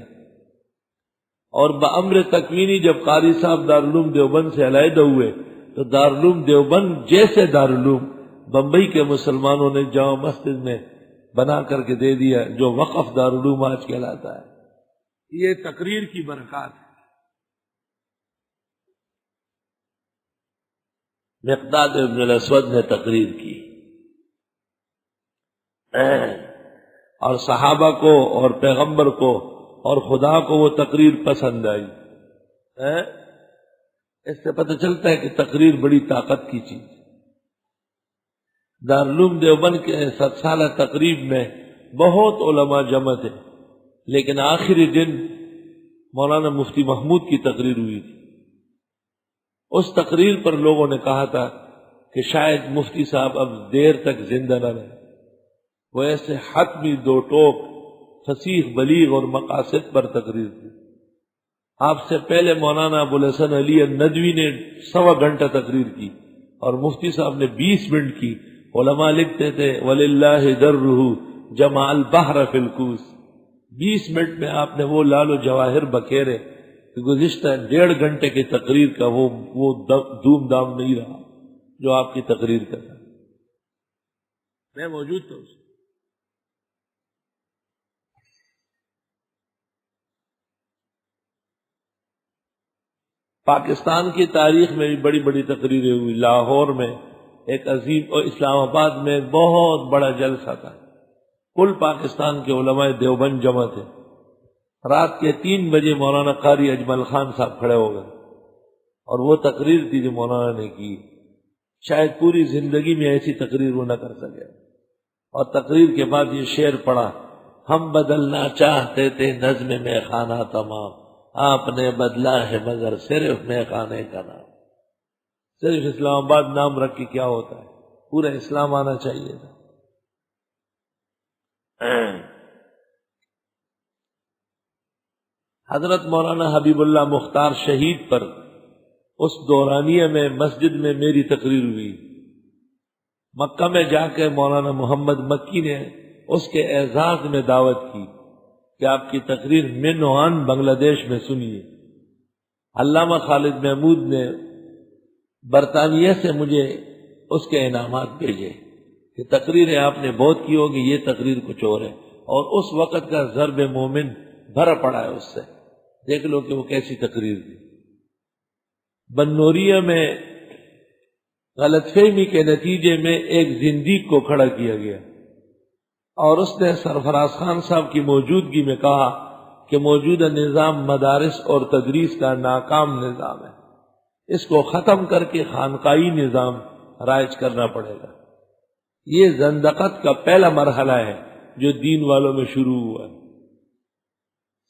اور بامر تکوینی جب قاری صاحب دارالعلوم دیوبند سے علیحدہ ہوئے تو دارالعلوم دیوبند جیسے دارالعلوم بمبئی کے مسلمانوں نے جامع مسجد میں بنا کر کے دے دیا، جو وقف دارالعلوم آج کہلاتا ہے. یہ تقریر کی برکات ہے. مقداد ابن الاسود نے تقریر کی اور صحابہ کو اور پیغمبر کو اور خدا کو وہ تقریر پسند آئی. اس سے پتہ چلتا ہے کہ تقریر بڑی طاقت کی چیز. دارالعلوم دیوبند کے 7 سالہ تقریب میں بہت علماء جمع تھے، لیکن آخری دن مولانا مفتی محمود کی تقریر ہوئی تھی. اس تقریر پر لوگوں نے کہا تھا کہ شاید مفتی صاحب اب دیر تک زندہ نہ رہے. وہ ایسے حتمی 2 ٹوک فصیح بلیغ اور مقاصد پر تقریر تھی. آپ سے پہلے مولانا ابوالحسن علی الندوی نے 1.25 گھنٹہ تقریر کی اور مفتی صاحب نے 20 منٹ کی. علماء لکھتے تھے وَلِلَّهِ دَرُّهُ جَمَعَ الْبَحْرَ فِي الْكُوسِ. 20 منٹ میں آپ نے وہ لال و جواہر بکھیرے کہ گزشتہ 1.5 گھنٹے کی تقریر کا وہ دھوم دھام نہیں رہا جو آپ کی تقریر کا تھا. میں موجود تھا. پاکستان کی تاریخ میں بھی بڑی بڑی تقریریں ہوئی. لاہور میں ایک عظیم اور اسلام آباد میں بہت بڑا جلسہ تھا. کل پاکستان کے علماء دیوبند جمع تھے. رات کے 3 بجے مولانا قاری اجمل خان صاحب کھڑے ہو گئے اور وہ تقریر تھی جو مولانا نے کی. شاید پوری زندگی میں ایسی تقریر وہ نہ کر سکے. اور تقریر کے بعد یہ شعر پڑھا: ہم بدلنا چاہتے تھے نظم میں خانہ تمام، آپ نے بدلا ہے مگر صرف میں خانے کا نام. صرف اسلام آباد نام رکھ کے کیا ہوتا ہے، پورا اسلام آنا چاہیے تھا. حضرت مولانا حبیب اللہ مختار شہید پر اس دورانیہ میں مسجد میں میری تقریر ہوئی. مکہ میں جا کے مولانا محمد مکی نے اس کے اعزاز میں دعوت کی کہ آپ کی تقریر مینوان بنگلہ دیش میں سنیے. علامہ خالد محمود نے برطانیہ سے مجھے اس کے انعامات بھیجے کہ تقریر آپ نے بہت کی ہوگی، یہ تقریر کچھ اور ہے. اور اس وقت کا ضرب مومن بھرا پڑا ہے اس سے. دیکھ لو کہ وہ کیسی تقریر تھی. بنوریہ میں غلط فہمی کے نتیجے میں ایک زندیق کو کھڑا کیا گیا اور اس نے سرفراز خان صاحب کی موجودگی میں کہا کہ موجودہ نظام مدارس اور تدریس کا ناکام نظام ہے، اس کو ختم کر کے خانقاہی نظام رائج کرنا پڑے گا. یہ زندقت کا پہلا مرحلہ ہے جو دین والوں میں شروع ہوا ہے.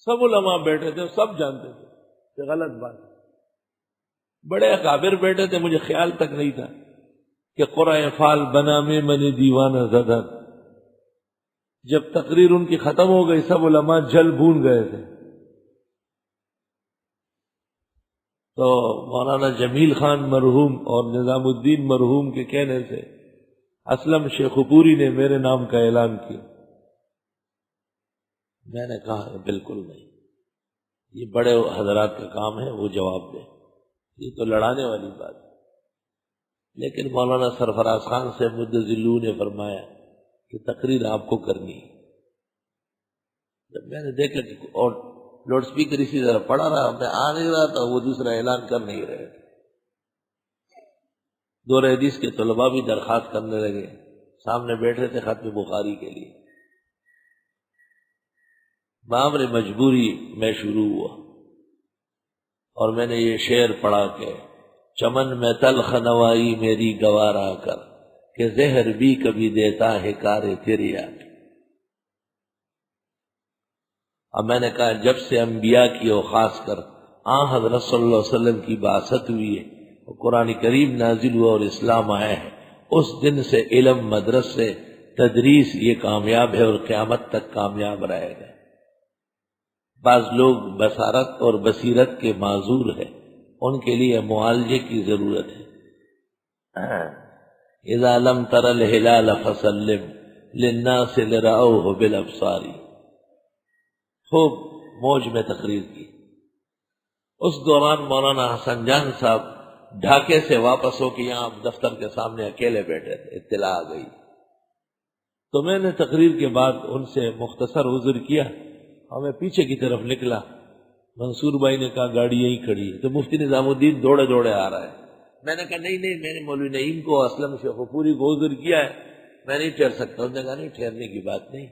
سب علماء بیٹھے تھے، سب جانتے تھے کہ غلط بات ہے. بڑے اکابر بیٹھے تھے، مجھے خیال تک نہیں تھا کہ قرآن فال بنا میں منی دیوانہ زدہ. جب تقریر ان کی ختم ہو گئی سب علماء جل بھون گئے تھے. تو مولانا جمیل خان مرحوم اور نظام الدین مرحوم کے کہنے سے اسلم شیخ پوری نے میرے نام کا اعلان کیا. میں نے کہا بالکل نہیں، یہ بڑے حضرات کا کام ہے، وہ جواب دیں، یہ تو لڑانے والی بات ہے. لیکن مولانا سرفراز خان سے مدذلو نے فرمایا کہ تقریر آپ کو کرنی ہے. جب میں نے دیکھا کہ اور لاؤڈ سپیکر اسی طرح پڑا رہا، میں آ نہیں رہا تھا، وہ دوسرا اعلان کر نہیں رہے تھے. دور حدیث کے طلباء بھی درخواست کرنے لگے، سامنے بیٹھے تھے ختم بخاری کے لیے، بامر مجبوری میں شروع ہوا اور میں نے یہ شعر پڑھا کہ چمن میں تلخ نوائی میری گوارا کر، کہ زہر بھی کبھی دیتا ہے کار تیری آ کے۔ اب میں نے کہا جب سے انبیاء کی اور خاص کر حضرت صلی اللہ علیہ وسلم کی بعثت ہوئی ہے اور قرآن کریم نازل ہوا اور اسلام آیا ہے، اس دن سے علم، مدرسے، تدریس یہ کامیاب ہے اور قیامت تک کامیاب رہے گا۔ بعض لوگ بصارت اور بصیرت کے معذور ہیں، ان کے لیے معالجے کی ضرورت ہے۔ اذا لم تر الہلال فسلم للناس لرأوہ بالابصار، خوب موج میں تقریر کی۔ اس دوران مولانا حسن جان صاحب ڈھاکے سے واپس ہو کے یہاں دفتر کے سامنے اکیلے بیٹھے تھے، اطلاع آ گئی تو میں نے تقریر کے بعد ان سے مختصر عذر کیا اور میں پیچھے کی طرف نکلا۔ منصور بھائی نے کہا گاڑی یہیں کھڑی ہے، تو مفتی نظام الدین دوڑے دوڑے آ رہا ہے۔ میں نے کہا نہیں میں نے مولوی نعیم کو، اسلم شیخ پوری کو عذر کیا ہے، میں نہیں ٹھہر سکتا۔ انہوں نے کہا نہیں، ٹھہرنے کی بات نہیں،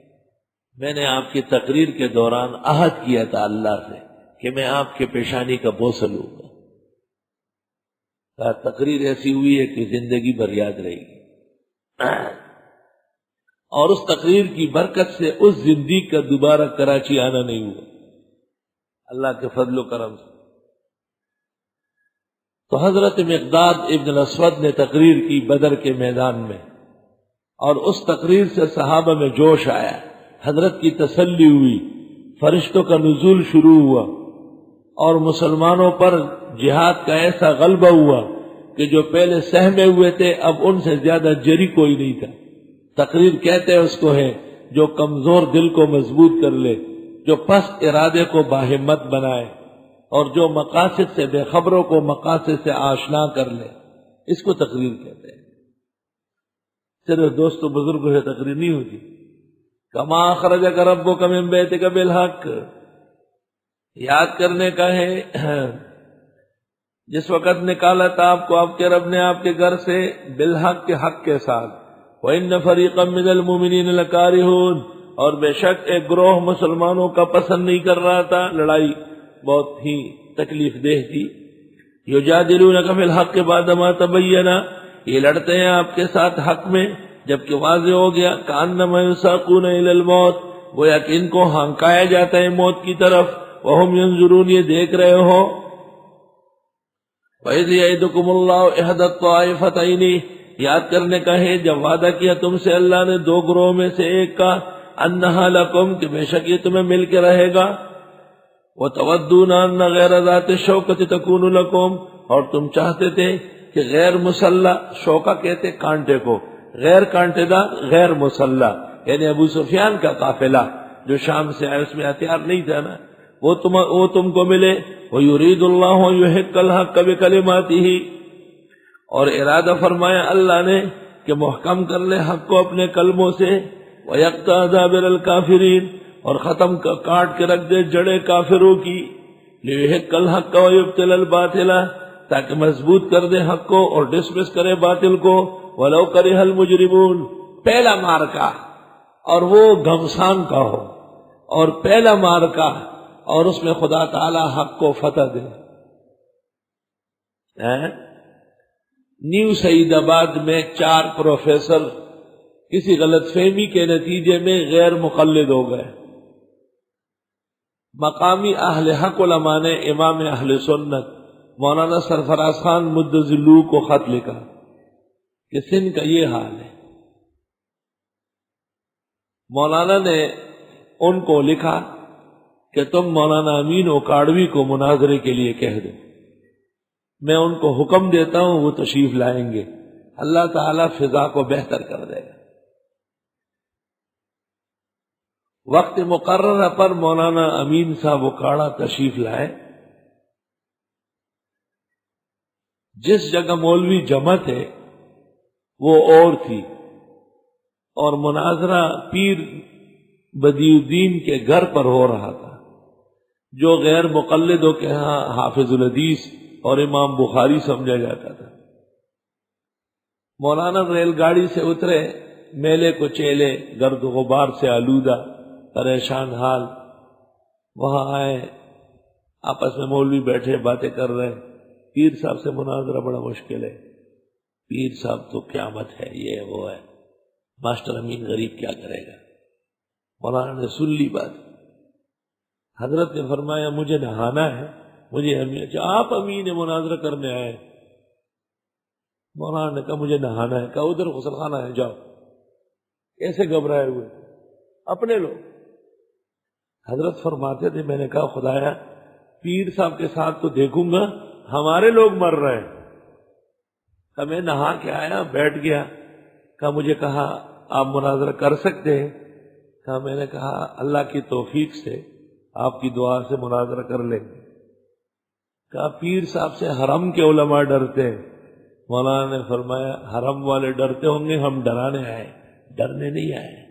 میں نے آپ کی تقریر کے دوران عہد کیا تھا اللہ سے کہ میں آپ کے پیشانی کا بوسہ لوں گا۔ تقریر ایسی ہوئی ہے کہ زندگی بھر یاد رہے گی، اور اس تقریر کی برکت سے اس زندگی کا دوبارہ کراچی آنا نہیں ہوا، اللہ کے فضل و کرم سے۔ تو حضرت مقداد ابن الاسود نے تقریر کی بدر کے میدان میں، اور اس تقریر سے صحابہ میں جوش آیا، حضرت کی تسلی ہوئی، فرشتوں کا نزول شروع ہوا، اور مسلمانوں پر جہاد کا ایسا غلبہ ہوا کہ جو پہلے سہمے ہوئے تھے اب ان سے زیادہ جری کوئی نہیں تھا۔ تقریر کہتے ہیں اس کو ہے جو کمزور دل کو مضبوط کر لے، جو پست ارادے کو باہمت بنائے، اور جو مقاصد سے بے خبروں کو مقاصد سے آشنا کر لے، اس کو تقریر کہتے ہیں۔ صرف دوستوں بزرگوں سے تقریر نہیں ہوتی۔ کما اخرجک ربک من بیتک بالحق، یاد کرنے کا ہے جس وقت نکالا تھا آپ کو آپ کے رب نے آپ کے گھر سے بالحق کے حق کے ساتھ۔ وَإِنَّ فَرِيقًا مِّنَ الْمُؤْمِنِينَ لَكَارِهُونَ، اور بے شک ایک گروہ مسلمانوں کا پسند نہیں کر رہا تھا، لڑائی بہت ہی تکلیف دہ تھی۔ یجادلونک فی الحق بعدما تبین، یہ لڑتے ہیں آپ کے ساتھ حق میں جبکہ واضح ہو گیا۔ کأنما یساقون الی الموت، گویا کہ ان کو ہانکایا جاتا ہے موت کی طرف۔ وہم ینظرون، یہ دیکھ رہے ہو۔ وَإِذْ يَعِدُكُمُ اللَّهُ إِحْدَى الطَّائِفَتَيْنِ، یاد کرنے کا ہے جب وعدہ کیا تم سے اللہ نے دو گروہ میں سے ایک کا، انہا لکم، کہ بے شک یہ تمہیں مل کے رہے گا، وَتَوَدُّونَ أَنَّ غَيْرَ ذَاتِ الشَّوْكَةِ تَكُونُ لَكُمْ، اور تم چاہتے تھے کہ غیر مسلح، شوکہ کہتے کانٹے کو، غیر کانٹے دار، غیر مسلح، یعنی ابو سفیان کا قافلہ جو شام سے آئے، اس میں ہتھیار نہیں تھا نا، وہ تم کو ملے۔ وَيُرِيدُ اللَّهُ أَن يُحِقَّ الْحَقَّ بِكَلِمَاتِهِ، اور ارادہ فرمایا اللہ نے کہ محکم کر لے حق کو اپنے کلموں سے۔ وَيَقْطَعَ دَابِرَ الْكَافِرِينَ، اور ختم کاٹ کے رکھ دے جڑے کافروں کی۔ لِيُحِقَّ الْحَقَّ وَيُبْطِلَ الْبَاطِلَ، تاکہ مضبوط کر دے حق کو اور ڈسمس کرے باطل کو۔ وَلَوْ كَرِهَ الْمُجْرِمُونَ، پہلا مارکا اور وہ گھمسان کا ہو، اور پہلا مارکا اور اس میں خدا تعالی حق کو فتح دے۔ نیو سعید آباد میں 4 پروفیسر کسی غلط فہمی کے نتیجے میں غیر مقلد ہو گئے۔ مقامی اہل حق علماء نے امام اہل سنت مولانا سرفراز خان مدظلو کو خط لکھا کہ سندھ کا یہ حال ہے۔ مولانا نے ان کو لکھا کہ تم مولانا امین اوکاڑوی کو مناظرے کے لیے کہہ دو، میں ان کو حکم دیتا ہوں، وہ تشریف لائیں گے، اللہ تعالیٰ فضا کو بہتر کر دے گا۔ وقت مقررہ پر مولانا امین صاحب اوکاڑا تشریف لائے۔ جس جگہ مولوی جمع تھے وہ اور تھی، اور مناظرہ پیر بدیع الدین کے گھر پر ہو رہا تھا، جو غیر مقلدوں کے ہاں حافظ الحدیث اور امام بخاری سمجھا جاتا تھا۔ مولانا ریل گاڑی سے اترے، میلے کو چیلے گرد و غبار سے آلودہ پریشان حال وہاں آئے، آپس میں مولوی بیٹھے باتیں کر رہے ہیں، پیر صاحب سے مناظرہ بڑا مشکل ہے، پیر صاحب تو قیامت ہے، یہ ہے وہ ہے، ماسٹر امین غریب کیا کرے گا؟ مولانا نے سن لی بات، حضرت نے فرمایا مجھے نہانا ہے، مجھے امین، آپ امین مناظرہ کرنے آئے؟ مولانا نے کہا مجھے نہانا ہے، کہا ادھر غسل خانہ ہے جاؤ، کیسے گھبرائے ہوئے اپنے لوگ؟ حضرت فرماتے تھے میں نے کہا خدایا پیر صاحب کے ساتھ تو دیکھوں گا، ہمارے لوگ مر رہے ہیں، کہا میں نہا کے آیا بیٹھ گیا، کہا مجھے کہا آپ مناظرہ کر سکتے ہیں، کہا میں نے کہا اللہ کی توفیق سے آپ کی دعا سے مناظرہ کر لیں گے، کہا پیر صاحب سے حرم کے علماء ڈرتے ہیں، مولانا نے فرمایا حرم والے ڈرتے ہوں گے، ہم ڈرانے آئے، ڈرنے نہیں آئے۔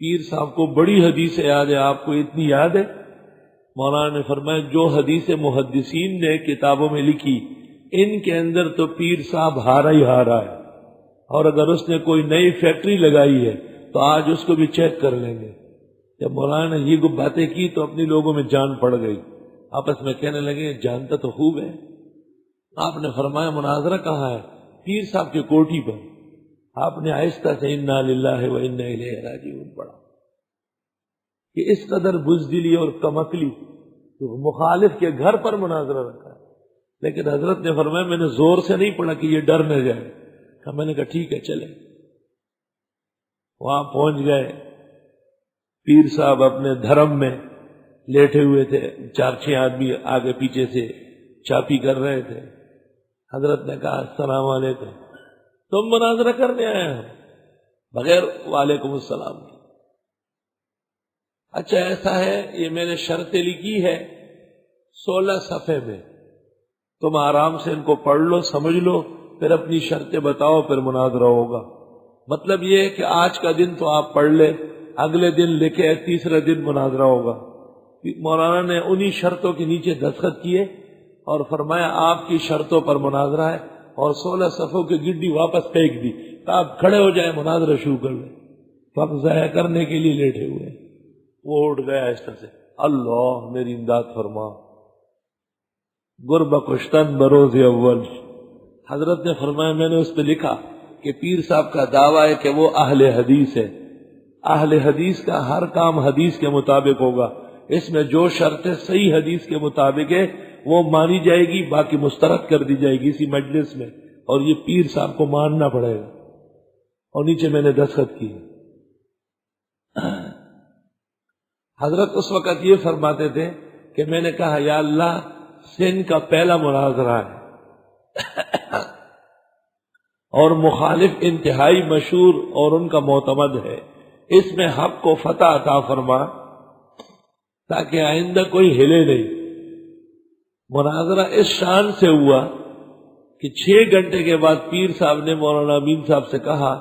پیر صاحب کو بڑی حدیث یاد ہے، آپ کو اتنی یاد ہے؟ مولانا نے فرمایا جو حدیث محدثین نے کتابوں میں لکھی ان کے اندر تو پیر صاحب ہارا ہی ہارا ہے، اور اگر اس نے کوئی نئی فیکٹری لگائی ہے تو آج اس کو بھی چیک کر لیں گے۔ جب مولانا نے یہ باتیں کی تو اپنی لوگوں میں جان پڑ گئی، آپس میں کہنے لگے جانتا تو خوب ہے۔ آپ نے فرمایا مناظرہ کہاں ہے؟ پیر صاحب کی کوٹھی پر۔ آپ نے آہستہ سے انا للہ و انا الیہ راجعون پڑھا کہ اس قدر بزدلی اور کمکلی تو مخالف کے گھر پر مناظرہ رکھا ہے، لیکن حضرت نے فرمایا میں نے زور سے نہیں پڑھا کہ یہ ڈر نہ جائے، کہ میں نے کہا ٹھیک ہے چلیں۔ وہاں پہنچ گئے، پیر صاحب اپنے دھرم میں لیٹے ہوئے تھے، 4-6 آدمی آگے پیچھے سے چاپی کر رہے تھے۔ حضرت نے کہا السلام علیکم، تم مناظرہ کرنے آئے ہو؟ بغیر وعلیکم السلام کی۔ اچھا ایسا ہے، یہ میں نے شرطیں لکھی ہے 16 صفحے میں، تم آرام سے ان کو پڑھ لو، سمجھ لو، پھر اپنی شرطیں بتاؤ، پھر مناظرہ ہوگا۔ مطلب یہ ہے کہ آج کا دن تو آپ پڑھ لیں، اگلے دن لکھے، تیسرے دن مناظرہ ہوگا۔ مولانا نے انہی شرطوں کے نیچے دستخط کیے اور فرمایا آپ کی شرطوں پر مناظرہ ہے، اور 16 صفحوں کی گڈی واپس پھینک دی، کہ آپ کھڑے ہو جائیں مناظرہ شروع کر لیں۔ وقت ضائع کرنے کے لیے لیٹے ہوئے، وہ اٹھ گیا آہستہ سے، اللہ میری امداد فرما، گربہ کشتن بروز اول۔ حضرت نے فرمایا میں نے اس پہ لکھا کہ پیر صاحب کا دعویٰ ہے کہ وہ اہل حدیث ہے، اہل حدیث کا ہر کام حدیث کے مطابق ہوگا، اس میں جو شرطیں صحیح حدیث کے مطابق ہے وہ مانی جائے گی، باقی مسترد کر دی جائے گی اسی مجلس میں، اور یہ پیر صاحب کو ماننا پڑے گا۔ اور نیچے میں نے دستخط کی۔ حضرت اس وقت یہ فرماتے تھے کہ میں نے کہا یا اللہ سندھ کا پہلا مناظرہ ہے اور مخالف انتہائی مشہور اور ان کا معتمد ہے، اس میں حق کو فتح عطا فرما تاکہ آئندہ کوئی ہلے نہیں۔ مناظرہ اس شان سے ہوا کہ 6 گھنٹے کے بعد پیر صاحب نے مولانا امین صاحب سے کہا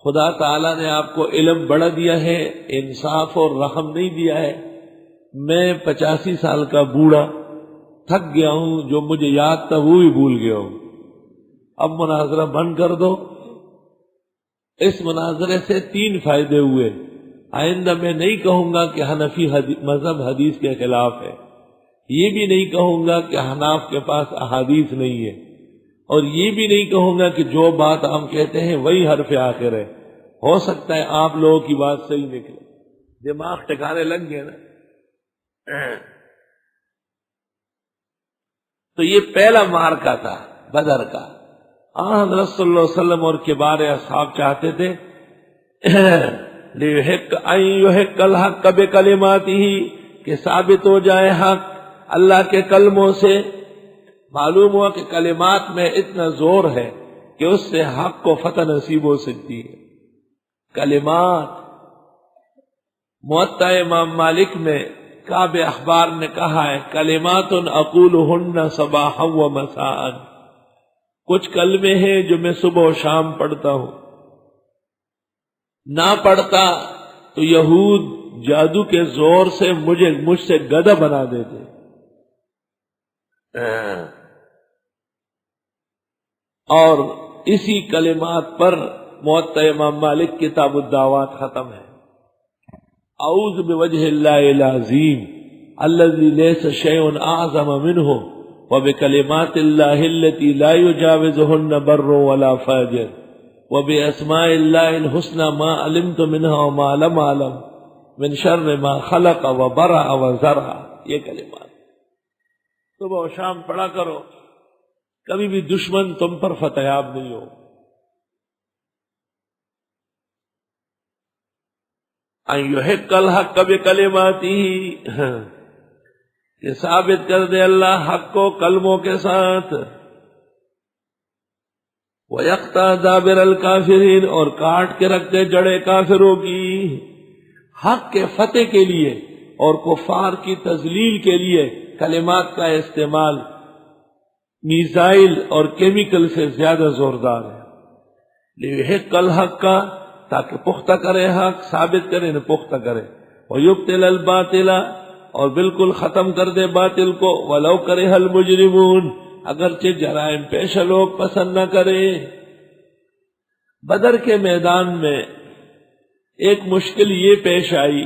خدا تعالیٰ نے آپ کو علم بڑا دیا ہے، انصاف اور رحم نہیں دیا ہے، میں 85 سال کا بوڑھا تھک گیا ہوں، جو مجھے یاد تھا وہ بھی بھول گیا ہوں، اب مناظرہ بند کر دو۔ اس مناظرے سے 3 فائدے ہوئے، آئندہ میں نہیں کہوں گا کہ حنفی مذہب حدیث کے خلاف ہے، یہ بھی نہیں کہوں گا کہ حناف کے پاس احادیث نہیں ہے، اور یہ بھی نہیں کہوں گا کہ جو بات ہم کہتے ہیں وہی حرف آخر ہے، ہو سکتا ہے آپ لوگوں کی بات صحیح نکلے، دماغ ٹھکانے لگ گئے نا۔ تو یہ پہلا مارکا تھا بدر کا۔ حضرت صلی اللہ علیہ وسلم اور کبار اصحاب چاہتے تھے لِيُحِقَّ الْحَقَّ بِكَلِمَاتِهِ کہ ثابت ہو جائے حق اللہ کے کلموں سے۔ معلوم ہوا کہ کلمات میں اتنا زور ہے کہ اس سے حق کو فتح نصیب ہو سکتی ہے۔ کلمات، موطا امام مالک میں کعب اخبار نے کہا ہے کلمات اقولہن صباحا و مساء، کچھ کلمے ہیں جو میں صبح و شام پڑھتا ہوں، نہ پڑھتا تو یہود جادو کے زور سے مجھ سے گدھا بنا دیتے۔ اور اسی کلمات پر موطا امام مالک کتاب الدعوات ختم ہے. اعوذ بوجہ اللہ العظیم الذی لیس شیء اعظم منہ وبکلمات اللہ التی لا یجاوزہن بر ولا فاجر وباسماء اللہ الحسنى ما علمت منها وما لم اعلم من شر ما خلق وبرأ وزرع. یہ کلمات صبح و شام پڑھا کرو، کبھی بھی دشمن تم پر فتح یاب نہیں ہو. ان یحق الحق بکلماتہ، کہ ثابت کر دے اللہ حق کو کلموں کے ساتھ. وَيَقْطَعَ دَابِرَ الْكَافِرِينَ، اور کاٹ کے رکھتے جڑے کافروں کی. حق کے فتح کے لیے اور کفار کی تذلیل کے لیے کلمات کا استعمال میزائل اور کیمیکل سے زیادہ زوردار ہے. لِيُحِقَّ الْحَقَّ، تاکہ پختہ کرے حق، ثابت کرے نہ پختہ کرے. وَيُبْطِلَ الْبَاطِلَ، اور بالکل ختم کر دے باطل کو. وَلَوْ كَرِهَ الْمُجْرِمُونَ، اگرچہ جرائم پیشہ لوگ پسند نہ کرے. بدر کے میدان میں ایک مشکل یہ پیش آئی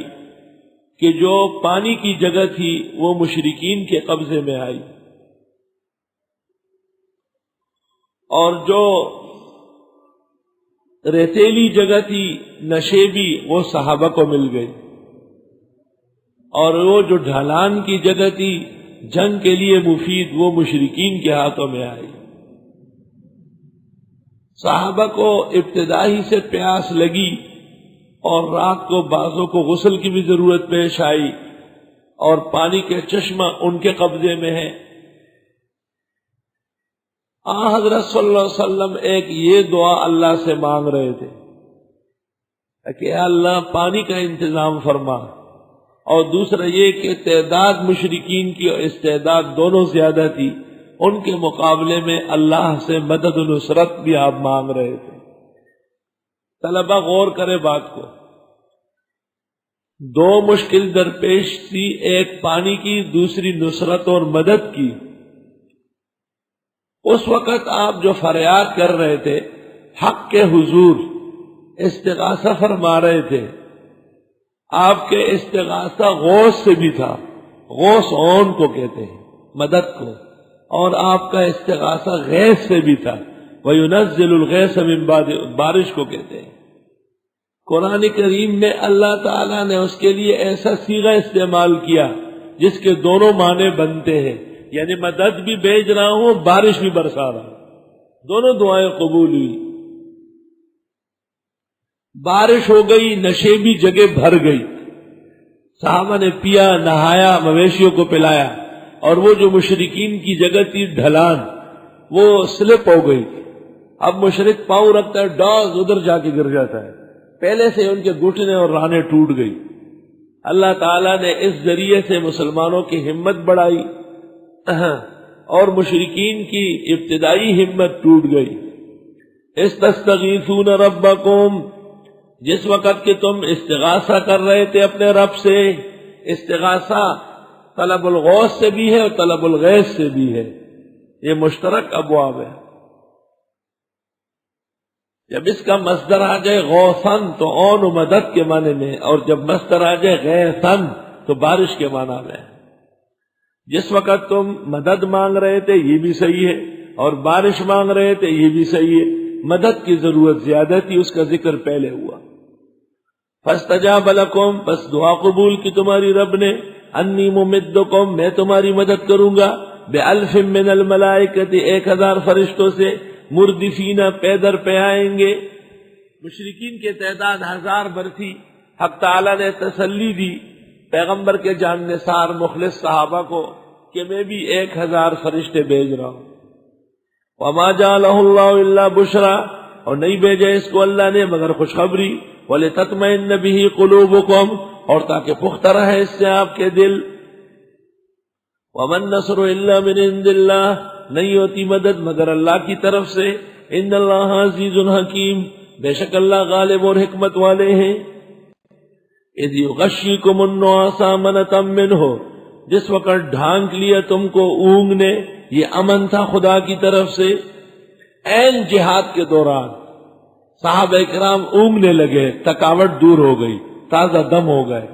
کہ جو پانی کی جگہ تھی وہ مشرکین کے قبضے میں آئی، اور جو ریتیلی جگہ تھی نشیبی وہ صحابہ کو مل گئی، اور وہ جو ڈھلان کی جگہ تھی جنگ کے لیے مفید وہ مشرکین کے ہاتھوں میں آئی. صحابہ کو ابتدائی سے پیاس لگی اور رات کو بعضوں کو غسل کی بھی ضرورت پیش آئی، اور پانی کے چشمہ ان کے قبضے میں ہے. حضرت صلی اللہ علیہ وسلم ایک یہ دعا اللہ سے مانگ رہے تھے کہ اے اللہ پانی کا انتظام فرما، اور دوسرا یہ کہ تعداد مشرکین کی اور استعداد دونوں زیادہ تھی، ان کے مقابلے میں اللہ سے مدد و نصرت بھی آپ مانگ رہے تھے. طلبہ غور کرے بات کو، دو مشکل درپیش تھی، ایک پانی کی، دوسری نصرت اور مدد کی. اس وقت آپ جو فریاد کر رہے تھے حق کے حضور استغاثہ فرما رہے تھے، آپ کے استغاثہ غوث سے بھی تھا، غوث اون کو کہتے ہیں مدد کو، اور آپ کا استغاثہ غیث سے بھی تھا، وَيُنَزِّلُ الْغَيْثَ مِن بَعْدِ، بارش کو کہتے ہیں. قرآن کریم میں اللہ تعالیٰ نے اس کے لیے ایسا صیغہ استعمال کیا جس کے دونوں معنی بنتے ہیں، یعنی مدد بھی بھیج رہا ہوں، بارش بھی برسا رہا ہوں. دونوں دعائیں قبول ہوئی. بارش ہو گئی، نشیبی جگہ بھر گئی، صحابہ نے پیا، نہایا، مویشیوں کو پلایا، اور وہ جو مشرکین کی جگہ تھی ڈھلان وہ سلپ ہو گئی. اب مشرک پاؤں رکھتا ہے، ڈاز ادھر جا کے گر جاتا ہے، پہلے سے ان کے گھٹنے اور رانے ٹوٹ گئی. اللہ تعالیٰ نے اس ذریعے سے مسلمانوں کی ہمت بڑھائی اور مشرکین کی ابتدائی ہمت ٹوٹ گئی. استستغیثون ربکم، جس وقت کہ تم استغاثہ کر رہے تھے اپنے رب سے. استغاثہ طلب الغوث سے بھی ہے اور طلب الغیث سے بھی ہے، یہ مشترک ابواب ہے. جب اس کا مصدر آ جائے غوثن تو اون و مدد کے معنی میں، اور جب مصدر آ جائے غیثن تو بارش کے معنی میں. جس وقت تم مدد مانگ رہے تھے یہ بھی صحیح ہے، اور بارش مانگ رہے تھے یہ بھی صحیح ہے. مدد کی ضرورت زیادہ تھی، اس کا ذکر پہلے ہوا. فاستجاب لکم، بس دعا قبول کی تمہاری رب نے. انی ممدکم، میں تمہاری مدد کروں گا. بألف من الملائکۃ، 1000 فرشتوں سے. مردفین، پیدر پہ آئیں گے. مشرکین کی تعداد 1000 بر تھی. حق تعالیٰ نے تسلی دی پیغمبر کے جان نثار مخلص صحابہ کو کہ میں بھی 1000 فرشتے بھیج رہا ہوں. وما جعلہ اللہ الا بشرا، اور نہیں بھیجا اس کو اللہ نے مگر خوشخبری. ولتطمئن بہ قلوبکم، اور تاکہ پختہ رہے اس سے آپ کے دل. ومن النصر الا من عند اللہ، نہیں ہوتی مدد مگر اللہ کی طرف سے. ان اللہ عزیز حکیم، بے شک اللہ غالب اور حکمت والے ہیں. اذ یغشیکم النعاس امنۃ منہ، جس وقت ڈھانک لیا تم کو اونگ نے، یہ امن تھا خدا کی طرف سے. عین جہاد کے دوران صحابہ کرام اونگنے لگے، تھکاوٹ دور ہو گئی، تازہ دم ہو گئے۔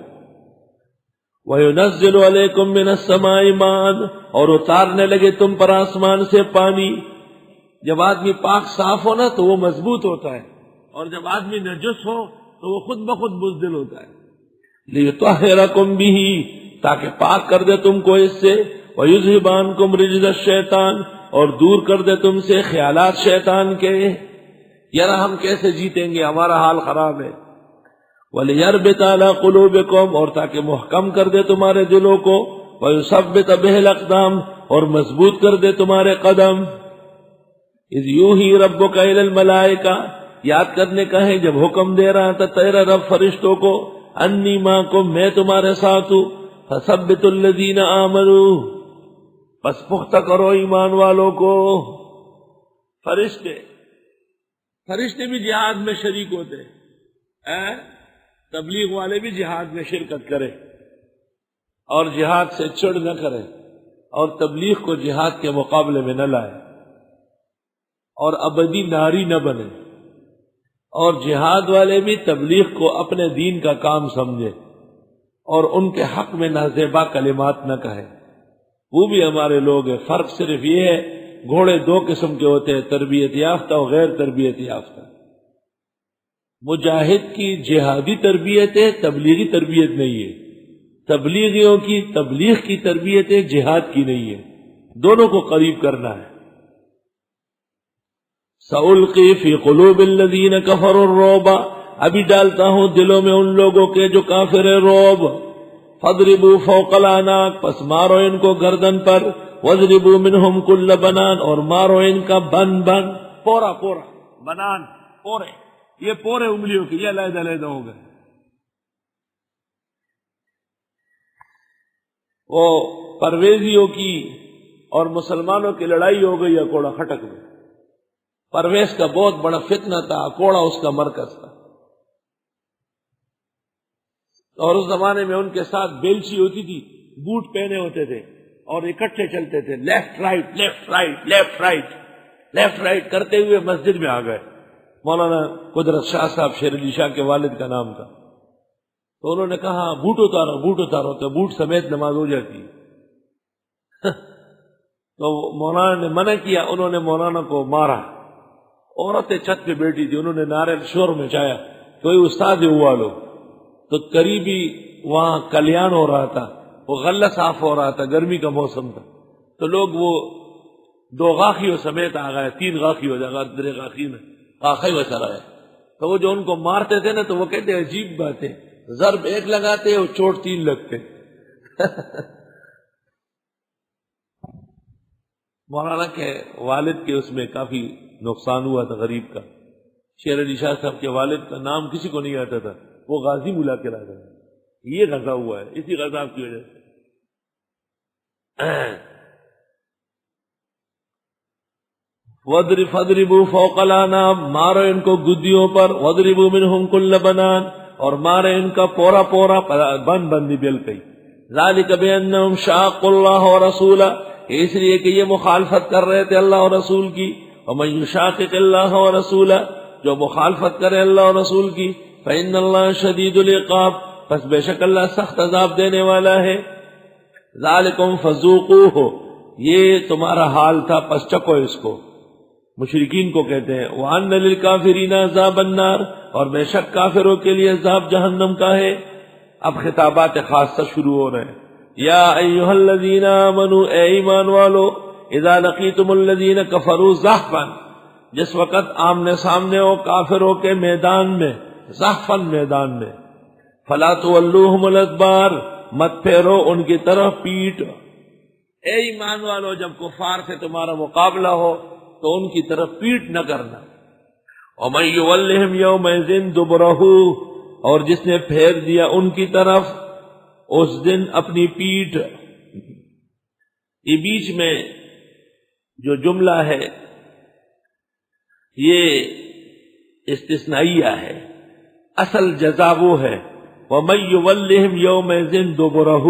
وَيُنَزِّلُ عَلَيْكُم مِّنَ السَّمَاءِ مَاءً، اور اتارنے لگے تم پر آسمان سے پانی۔ جب آدمی پاک صاف ہو نا تو وہ مضبوط ہوتا ہے، اور جب آدمی نجس ہو تو وہ خود بخود بزدل ہوتا ہے۔ لِيُطَهِّرَكُم بِهِ، تاکہ پاک کر دے تم کو اس سے، وَيُذْهِبَ عَنكُم رِجْزَ الشَّيْطَانِ، اور دور کر دے تم سے خیالات شیطان کے۔ یار ہم کیسے جیتیں گے، ہمارا حال خراب ہے۔ وَلِيَرْبِطَ عَلَىٰ قُلُوبِكُمْ، اور تاکہ محکم کر دے تمہارے دلوں کو، وَيُثَبِّتَ بِهِ الْأَقْدَامَ، اور مضبوط کر دے تمہارے قدم۔ اِذْ يُوحِي رَبُّكَ إِلَى الْمَلَائِكَةِ، یاد کرنے کا ہے جب حکم دے رہا تھا تیرا رب فرشتوں کو، انی معکم، میں تمہارے ساتھ ہوں، فَثَبِّتُوا الَّذِينَ آمَنُوا، پس پختہ کرو ایمان والوں کو۔ فرشتے بھی جہاد میں شریک ہوتے ہیں، تبلیغ والے بھی جہاد میں شرکت کریں، اور جہاد سے چڑ نہ کریں، اور تبلیغ کو جہاد کے مقابلے میں نہ لائیں، اور ابدی ناری نہ بنے، اور جہاد والے بھی تبلیغ کو اپنے دین کا کام سمجھے، اور ان کے حق میں نازیبا کلمات نہ کہیں۔ وہ بھی ہمارے لوگ ہیں، فرق صرف یہ ہے گھوڑے دو قسم کے ہوتے ہیں، تربیت یافتہ اور غیر تربیت یافتہ۔ مجاہد کی جہادی تربیت ہے، تبلیغی تربیت نہیں ہے۔ تبلیغیوں کی تبلیغ کی تربیت ہے، جہاد کی نہیں ہے، دونوں کو قریب کرنا ہے۔ سَأُلْقِي فِي قُلُوبِ الَّذِينَ كَفَرُوا الرُّعْبَ، ابھی ڈالتا ہوں دلوں میں ان لوگوں کے جو کافر ہیں رعب۔ فَاضْرِبُوا فَوْقَ الْأَعْنَاقِ، پس مارو ان کو گردن پر، وَاضْرِبُوا مِنْهُمْ كُلَّ بَنَانٍ، اور مارو ان کا بن پورا بنان پورے، یہ پورے انگلیوں کی، یہ علیحدہ علیحدہ ہو گئے۔ وہ پرویزیوں کی اور مسلمانوں کی لڑائی ہو گئی اکوڑا خٹک میں۔ پرویز کا بہت بڑا فتنہ تھا، اکوڑا اس کا مرکز تھا، اور اس زمانے میں ان کے ساتھ بیلچی ہوتی تھی، بوٹ پہنے ہوتے تھے اور اکٹھے چلتے تھے، left right left right left right left right کرتے ہوئے مسجد میں آ گئے۔ مولانا قدرت شاہ صاحب شیر علی شاہ کے والد کا نام تھا، تو انہوں نے کہا بوٹ اتارو، تو بوٹ سمیت نماز ہو جاتی ہے۔ تو مولانا نے منع کیا، انہوں نے مولانا کو مارا۔ عورتیں چھت پہ بیٹھی تھی، انہوں نے نعرے شور مچایا، کوئی استاد ہوا لو۔ تو قریبی وہاں کلیان ہو رہا تھا، وہ غلہ صاف ہو رہا تھا، گرمی کا موسم تھا، تو لوگ وہ 2 غاخیوں سمیت آ گئے، 3 غاخی ہو جائے گا، 3 غاخی میں غاخی وسا رہے۔ تو وہ جو ان کو مارتے تھے نا، تو وہ کہتے عجیب بات ہے، ضرب 1 لگاتے اور چوٹ 3 لگتے۔ مولانا کے والد کے اس میں کافی نقصان ہوا تھا غریب کا۔ شیر علی شاہ صاحب کے والد کا نام کسی کو نہیں آتا تھا، وہ غازی بلا کے لاتا تھا۔ یہ غزہ ہوا ہے، اسی غزہ کی وجہ سے۔ فَاضْرِبُوا فَوْقَ الْأَعْنَاقِ، مارو ان کو گدیوں پر، وَاضْرِبُوا مِنْهُمْ كُلَّ بَنَانٍ، اور مارے ان کا پورا بندی بل گئی۔ ذَلِكَ بِأَنَّهُمْ شَاقُّوا اللَّهَ وَرَسُولَهُ، اس لیے کہ یہ مخالفت کر رہے تھے اللہ اور رسول کی۔ وَمَن يُشَاقِقِ اللَّهَ وَرَسُولَهُ، جو مخالفت کرے اللہ اور رسول کی، فَإِنَّ اللَّهَ شَدِيدُ الْعِقَابِ، پس بے شک اللہ سخت عذاب دینے والا ہے۔ ذَلِكُمْ فَذُوقُوهُ، یہ تمہارا حال تھا، پس چکو اس کو۔ مشرکین کو کہتے ہیں وَأَنَّ لِلْكَافِرِينَ عَذَابَ النَّارِ، اور بے شک کافروں کے لیے عذاب جہنم کا ہے۔ اب خطابات خاصہ شروع ہو رہے ہیں۔ یا ایھا الذین آمنوا، اے ایمان والو، اذا لقیتم الذین کفروا زحفا، جس وقت آمنے سامنے ہو کافروں کے میدان میں، زحفا میدان میں، فلا تولوہم الادبار، مت پھیرو ان کی طرف پیٹ۔ اے ایمان والو، جب کفار سے تمہارا مقابلہ ہو تو ان کی طرف پیٹ نہ کرنا۔ وَمَن يُوَلِّهِمْ يَوْمَئِذٍ دُبُرَهُ، اور جس نے پھیر دیا ان کی طرف اس دن اپنی پیٹ۔ یہ بیچ میں جو جملہ ہے یہ استثنائیہ ہے، اصل جزا وہ ہے وَمَن يُوَلِّهِمْ يَوْمَئِذٍ دُبُرَهُ،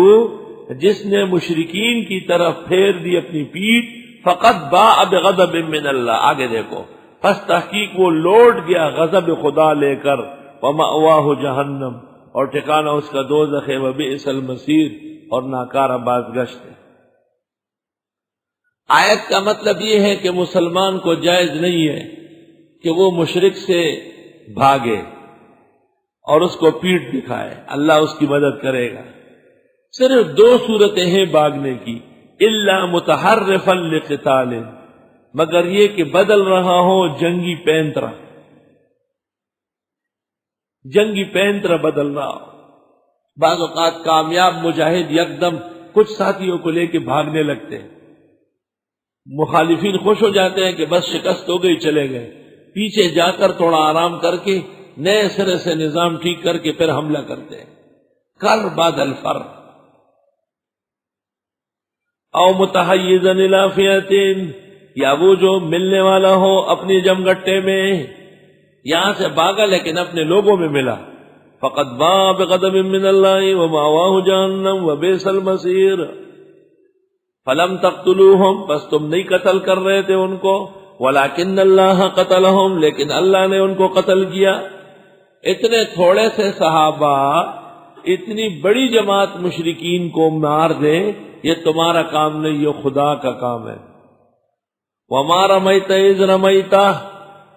جس نے مشرکین کی طرف پھیر دی اپنی پیٹ، فقط باء بغضب من اللہ، آگے دیکھو، پس تحقیق وہ لوٹ گیا غضب خدا لے کر، ومأواہ جہنم، اور ٹھکانہ اس کا دوزخ ہے، وبئس المصیر، اور ناکارہ بازگشت ہے۔ آیت کا مطلب یہ ہے کہ مسلمان کو جائز نہیں ہے کہ وہ مشرک سے بھاگے اور اس کو پیٹ دکھائے، اللہ اس کی مدد کرے گا۔ صرف دو صورتیں ہیں بھاگنے کی، الا متحرفا لقتال، مگر یہ کہ بدل رہا ہو جنگی پینترا، جنگی پینترا بدل رہا ہو۔ بعض اوقات کامیاب مجاہد یکدم کچھ ساتھیوں کو لے کے بھاگنے لگتے ہیں، مخالفین خوش ہو جاتے ہیں کہ بس شکست ہو گئی، چلے گئے، پیچھے جا کر تھوڑا آرام کر کے نئے سرے سے نظام ٹھیک کر کے پھر حملہ کرتے ہیں۔ کر بعد الفر او متحیزا الی فئۃ، یا وہ جو ملنے والا ہو اپنی جمگٹے میں، یہاں سے بھاگا لیکن اپنے لوگوں میں ملا، فقد باء بغضب من اللہ ومأواہ جہنم وبئس المصیر۔ فلم تقتلوہم، بس تم نہیں قتل کر رہے تھے ان کو، ولکن اللہ قتلہم، لیکن اللہ نے ان کو قتل کیا۔ اتنے تھوڑے سے صحابہ اتنی بڑی جماعت مشرکین کو مار دے، یہ تمہارا کام نہیں، یہ خدا کا کام ہے۔ وما رمیت اذ رمیت،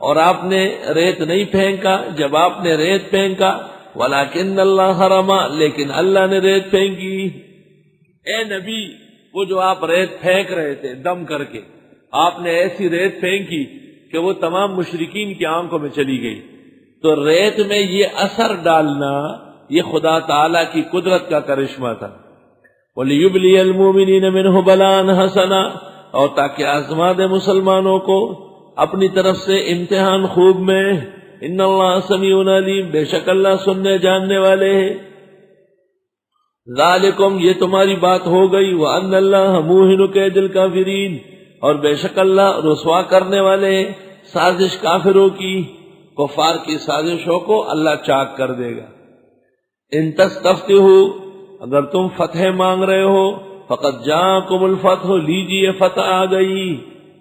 اور آپ نے ریت نہیں پھینکا جب آپ نے ریت پھینکا، ولکن اللہ رما، لیکن اللہ نے ریت پھینکی۔ اے نبی، وہ جو آپ ریت پھینک رہے تھے دم کر کے، آپ نے ایسی ریت پھینکی کہ وہ تمام مشرکین کی آنکھوں میں چلی گئی۔ تو ریت میں یہ اثر ڈالنا یہ خدا تعالی کی قدرت کا کرشمہ تھا۔ وَلِيُبْلِيَ الْمُؤْمِنِينَ مِنْهُ بَلَاءً حَسَنًا، اور تاکہ آزما دے مسلمانوں کو اپنی طرف سے امتحان خوب میں۔ ان اللہ سمیع علیم، بے شک اللہ سننے جاننے والے ہیں۔ ذالکم، یہ تمہاری بات ہو گئی، وان اللہ موہن کید الکافرین، اور بے شک اللہ رسوا کرنے والے ہیں سازش کافروں کی، کفار کی سازشوں کو اللہ چاک کر دے گا۔ ان تستفتحوا، اگر تم فتح مانگ رہے ہو، فقد جاءکم الفتح، لیجیے فتح آ گئی،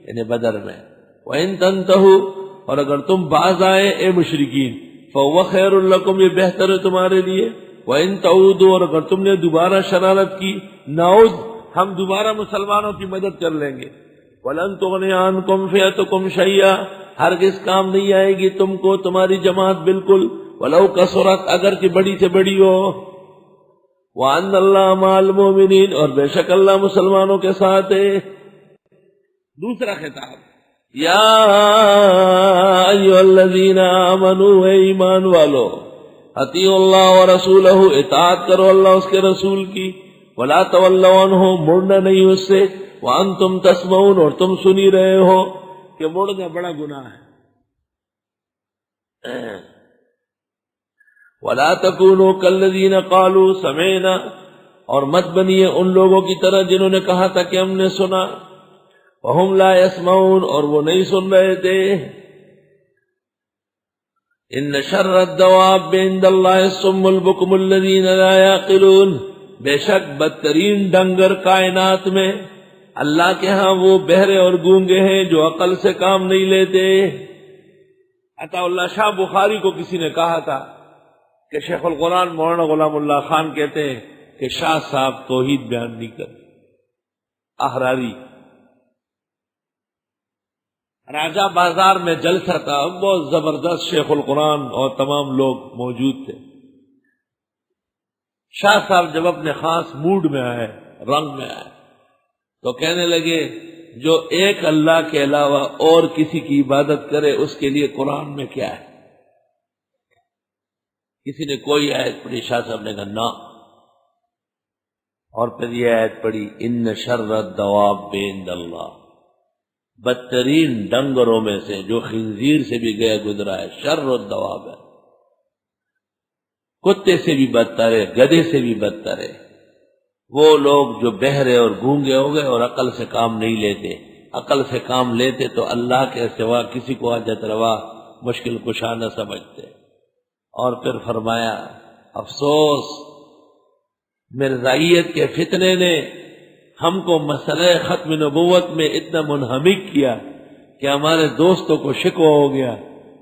یعنی بدر میں۔ وان تنتہوا، اور اگر تم باز آئے اے مشرکین، فهو خیر لکم، یہ بہتر ہے تمہارے لیے۔ وان تعودوا، اور اگر تم نے دوبارہ شرارت کی، نعود، ہم دوبارہ مسلمانوں کی مدد کر لیں گے۔ ولن تغنی عنکم فئتکم شیئا، ہرگز کام نہیں آئے گی تم کو تمہاری جماعت بالکل، ولو کثرت، اگر کہ بڑی سے بڑی ہو۔ وان اللہ مع المؤمنین، اور بے شک اللہ مسلمانوں کے ساتھ ہے۔ دوسرا خطاب، یا ایھا الذین آمنوا، اے ایمان والو، اطیعوا اللہ ورسولہ، اطاعت کرو اللہ اس کے رسول کی، ولا تولوا عنہ، مڑنا نہیں اس سے، وانتم تسمعون، اور تم سنی رہے ہو کہ مڑنا بڑا گناہ ہے۔ ولا تکونوا کالذین قالوا سمعنا، اور مت بنیے ان لوگوں کی طرح جنہوں نے کہا تھا کہ ہم نے سنا، وہم لا يسمعون، اور وہ نہیں سن رہے تھے۔ ان شر الدواب عند اللہ الصم البکم الذین لا يعقلون، بے شک بدترین ڈنگر کائنات میں اللہ کے ہاں وہ بہرے اور گونگے ہیں جو عقل سے کام نہیں لیتے۔ عطا اللہ شاہ بخاری کو کسی نے کہا تھا کہ شیخ القرآن مولانا غلام اللہ خان کہتے ہیں کہ شاہ صاحب توحید بیان نہیں کرتے۔ احراری راجہ بازار میں جلسہ تھا، بہت زبردست، شیخ القرآن اور تمام لوگ موجود تھے۔ شاہ صاحب جب اپنے خاص موڈ میں آئے، رنگ میں آئے، تو کہنے لگے جو ایک اللہ کے علاوہ اور کسی کی عبادت کرے اس کے لیے قرآن میں کیا ہے؟ کسی نے کوئی آیت پڑھی، شاہ صاحب نے کہا نا، اور پھر یہ آیت پڑھی، ان شر الدواب عند اللہ، بدترین ڈنگروں میں سے جو خنزیر سے بھی گیا گزرا ہے، شر الدواب ہے، کتے سے بھی بدتر ہے، گدھے سے بھی بدتر ہے، وہ لوگ جو بہرے اور گونگے ہو گئے اور عقل سے کام نہیں لیتے۔ عقل سے کام لیتے تو اللہ کے سوا کسی کو حاجت روا مشکل کشا نہ سمجھتے۔ اور پھر فرمایا افسوس، مرزائیت کے فتنے نے ہم کو مسئلہ ختم نبوت میں اتنا منہمک کیا کہ ہمارے دوستوں کو شکوہ ہو گیا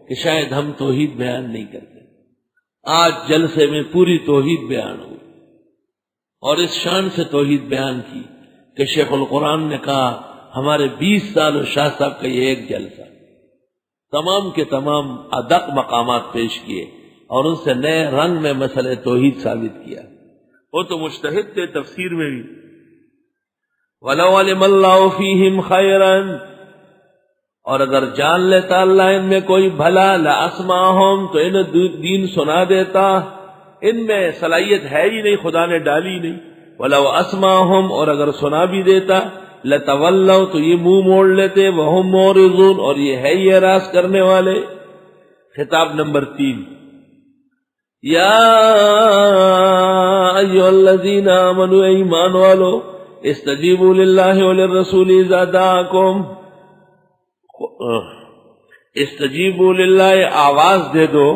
کہ شاید ہم توحید بیان نہیں کرتے۔ آج جلسے میں پوری توحید بیان ہوئی اور اس شان سے توحید بیان کی کہ شیخ القرآن نے کہا ہمارے 20 سال اور شاہ صاحب کا یہ ایک جلسہ، تمام کے تمام ادق مقامات پیش کیے اور ان سے نئے رنگ میں مسئلہ توحید ثابت کیا۔ وہ تو مجتہد تھے تفسیر میں بھی۔ وَلَوْ عَلِمَ اللَّهُ فِيهِمْ خَيْرًا، اور اگر جان لیتا اللہ ان میں کوئی بھلا، لَأَسْمَعَهُمْ، تو انہیں دین سنا دیتا۔ ان میں صلاحیت ہے ہی نہیں، خدا نے ڈالی نہیں۔ وَلَوْ أَسْمَعَهُمْ، اور اگر سنا بھی دیتا، لَتَوَلَّوْا، تو یہ منہ موڑ لیتے، وَهُمْ مُعْرِضُونَ، اور یہ ہے ہی اعراض کرنے والے۔ خطاب نمبر 3، یا ایھا الذین آمنوا، ایمان والو، استجیبوا للہ وللرسول اذا دعاکم، استجیبوا للہ، آواز دے دو،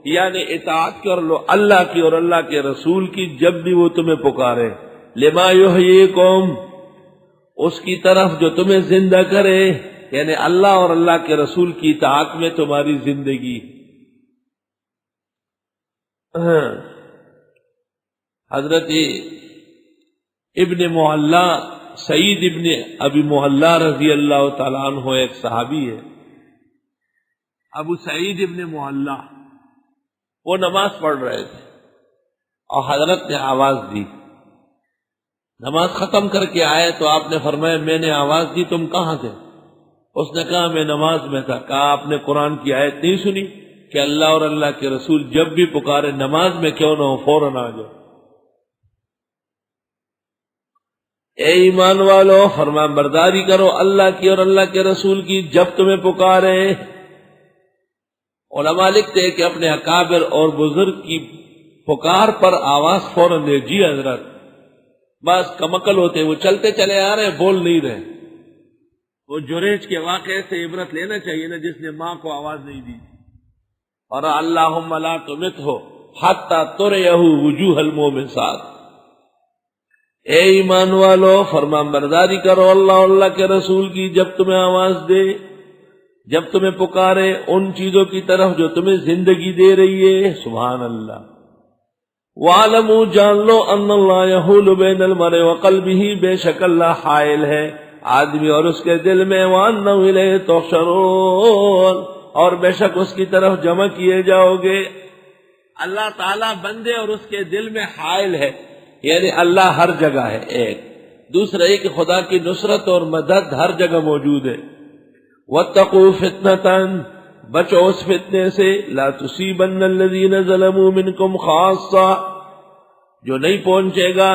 یعنی اطاعت کر لو اللہ کی اور اللہ کے رسول کی جب بھی وہ تمہیں پکارے، لما یحییکم، اس کی طرف جو تمہیں زندہ کرے، یعنی اللہ اور اللہ کے رسول کی اطاعت میں تمہاری زندگی۔ حضرت ابن معلّہ، سعید ابن ابی معلّہ رضی اللہ تعالیٰ عنہ ایک صحابی ہے، ابو سعید ابن معلّہ، وہ نماز پڑھ رہے تھے اور حضرت نے آواز دی، نماز ختم کر کے آئے تو آپ نے فرمایا میں نے آواز دی، تم کہاں تھے؟ اس نے کہا میں نماز میں تھا۔ کہا آپ نے قرآن کی آیت نہیں سنی کہ اللہ اور اللہ کے رسول جب بھی پکارے نماز میں کیوں نہ ہو فوراً آ جاؤ۔ اے ایمان والو، فرمان برداری کرو اللہ کی اور اللہ کے رسول کی جب تمہیں پکارے۔ علماء لکھتے ہیں کہ اپنے اکابر اور بزرگ کی پکار پر آواز فوراً دے، جی حضرت۔ بعض کمکل ہوتے وہ چلتے چلے آ رہے بول نہیں رہے۔ وہ جریج کے واقعے سے عبرت لینا چاہیے نا، جس نے ماں کو آواز نہیں دی، اور اللہم لا تمتہ حتی تریہ وجوہ المومسات۔ اے ایمان والو، فرمان برداری کرو اللہ اور اللہ کے رسول کی جب تمہیں آواز دے، جب تمہیں پکارے ان چیزوں کی طرف جو تمہیں زندگی دے رہی ہے۔ سبحان اللہ۔ وَعَلَمُوا، جان لو، ان اللہ یحول بین المرء وقلبہ، بے شک اللہ حائل ہے آدمی اور اس کے دل میں، وَأَنَّهُ إِلَيْهِ تُحْشَرُونَ، اور بے شک اس کی طرف جمع کیے جاؤ گے۔ اللہ تعالیٰ بندے اور اس کے دل میں حائل ہے، یعنی اللہ ہر جگہ ہے۔ ایک دوسرا یہ کہ خدا کی نصرت اور مدد ہر جگہ موجود ہے۔ وَاتَّقُوا فِتْنَةً، بچو اس فتنے سے، لَا تُصِيبَنَّ الَّذِينَ ظَلَمُوا مِنْكُمْ خَاصَّةً، جو نہیں پہنچے گا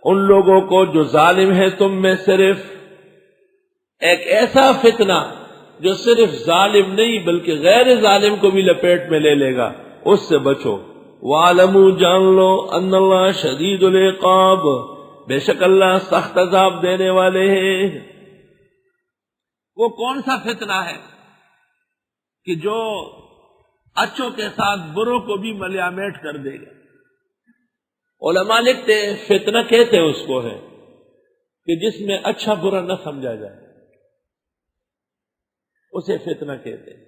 ان لوگوں کو جو ظالم ہے تم میں صرف۔ ایک ایسا فتنہ جو صرف ظالم نہیں بلکہ غیر ظالم کو بھی لپیٹ میں لے لے گا، اس سے بچو۔ وَعَلَمُوا، جان لو، ان اللہ شدید العقاب، بے شک اللہ سخت عذاب دینے والے ہیں۔ وہ کون سا فتنہ ہے کہ جو اچھوں کے ساتھ بروں کو بھی ملیامیٹ کر دے گا؟ علماء لکھتے ہیں فتنہ کہتے اس کو ہے کہ جس میں اچھا برا نہ سمجھا جائے، اسے فتنہ کہتے ہیں۔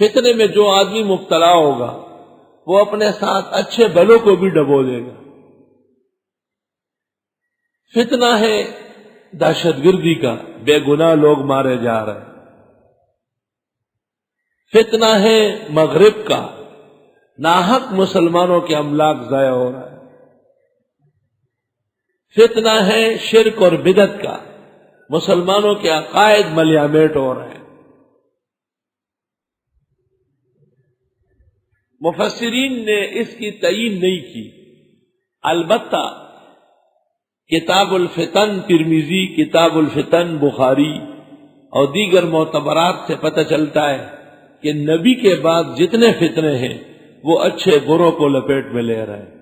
فتنے میں جو آدمی مبتلا ہوگا وہ اپنے ساتھ اچھے بھلوں کو بھی ڈبو دے گا۔ فتنہ ہے دہشت گردی کا، بے گناہ لوگ مارے جا رہے ہیں۔ فتنہ ہے مغرب کا، ناحق مسلمانوں کے املاک ضائع ہو رہا ہے۔ فتنہ ہے شرک اور بدعت کا، مسلمانوں کے عقائد ملیامیٹ ہو رہے ہیں۔ مفسرین نے اس کی تعیین نہیں کی، البتہ کتاب الفتن ترمذی، کتاب الفتن بخاری اور دیگر معتبرات سے پتہ چلتا ہے کہ نبی کے بعد جتنے فتنے ہیں وہ اچھے بروں کو لپیٹ میں لے رہے ہیں۔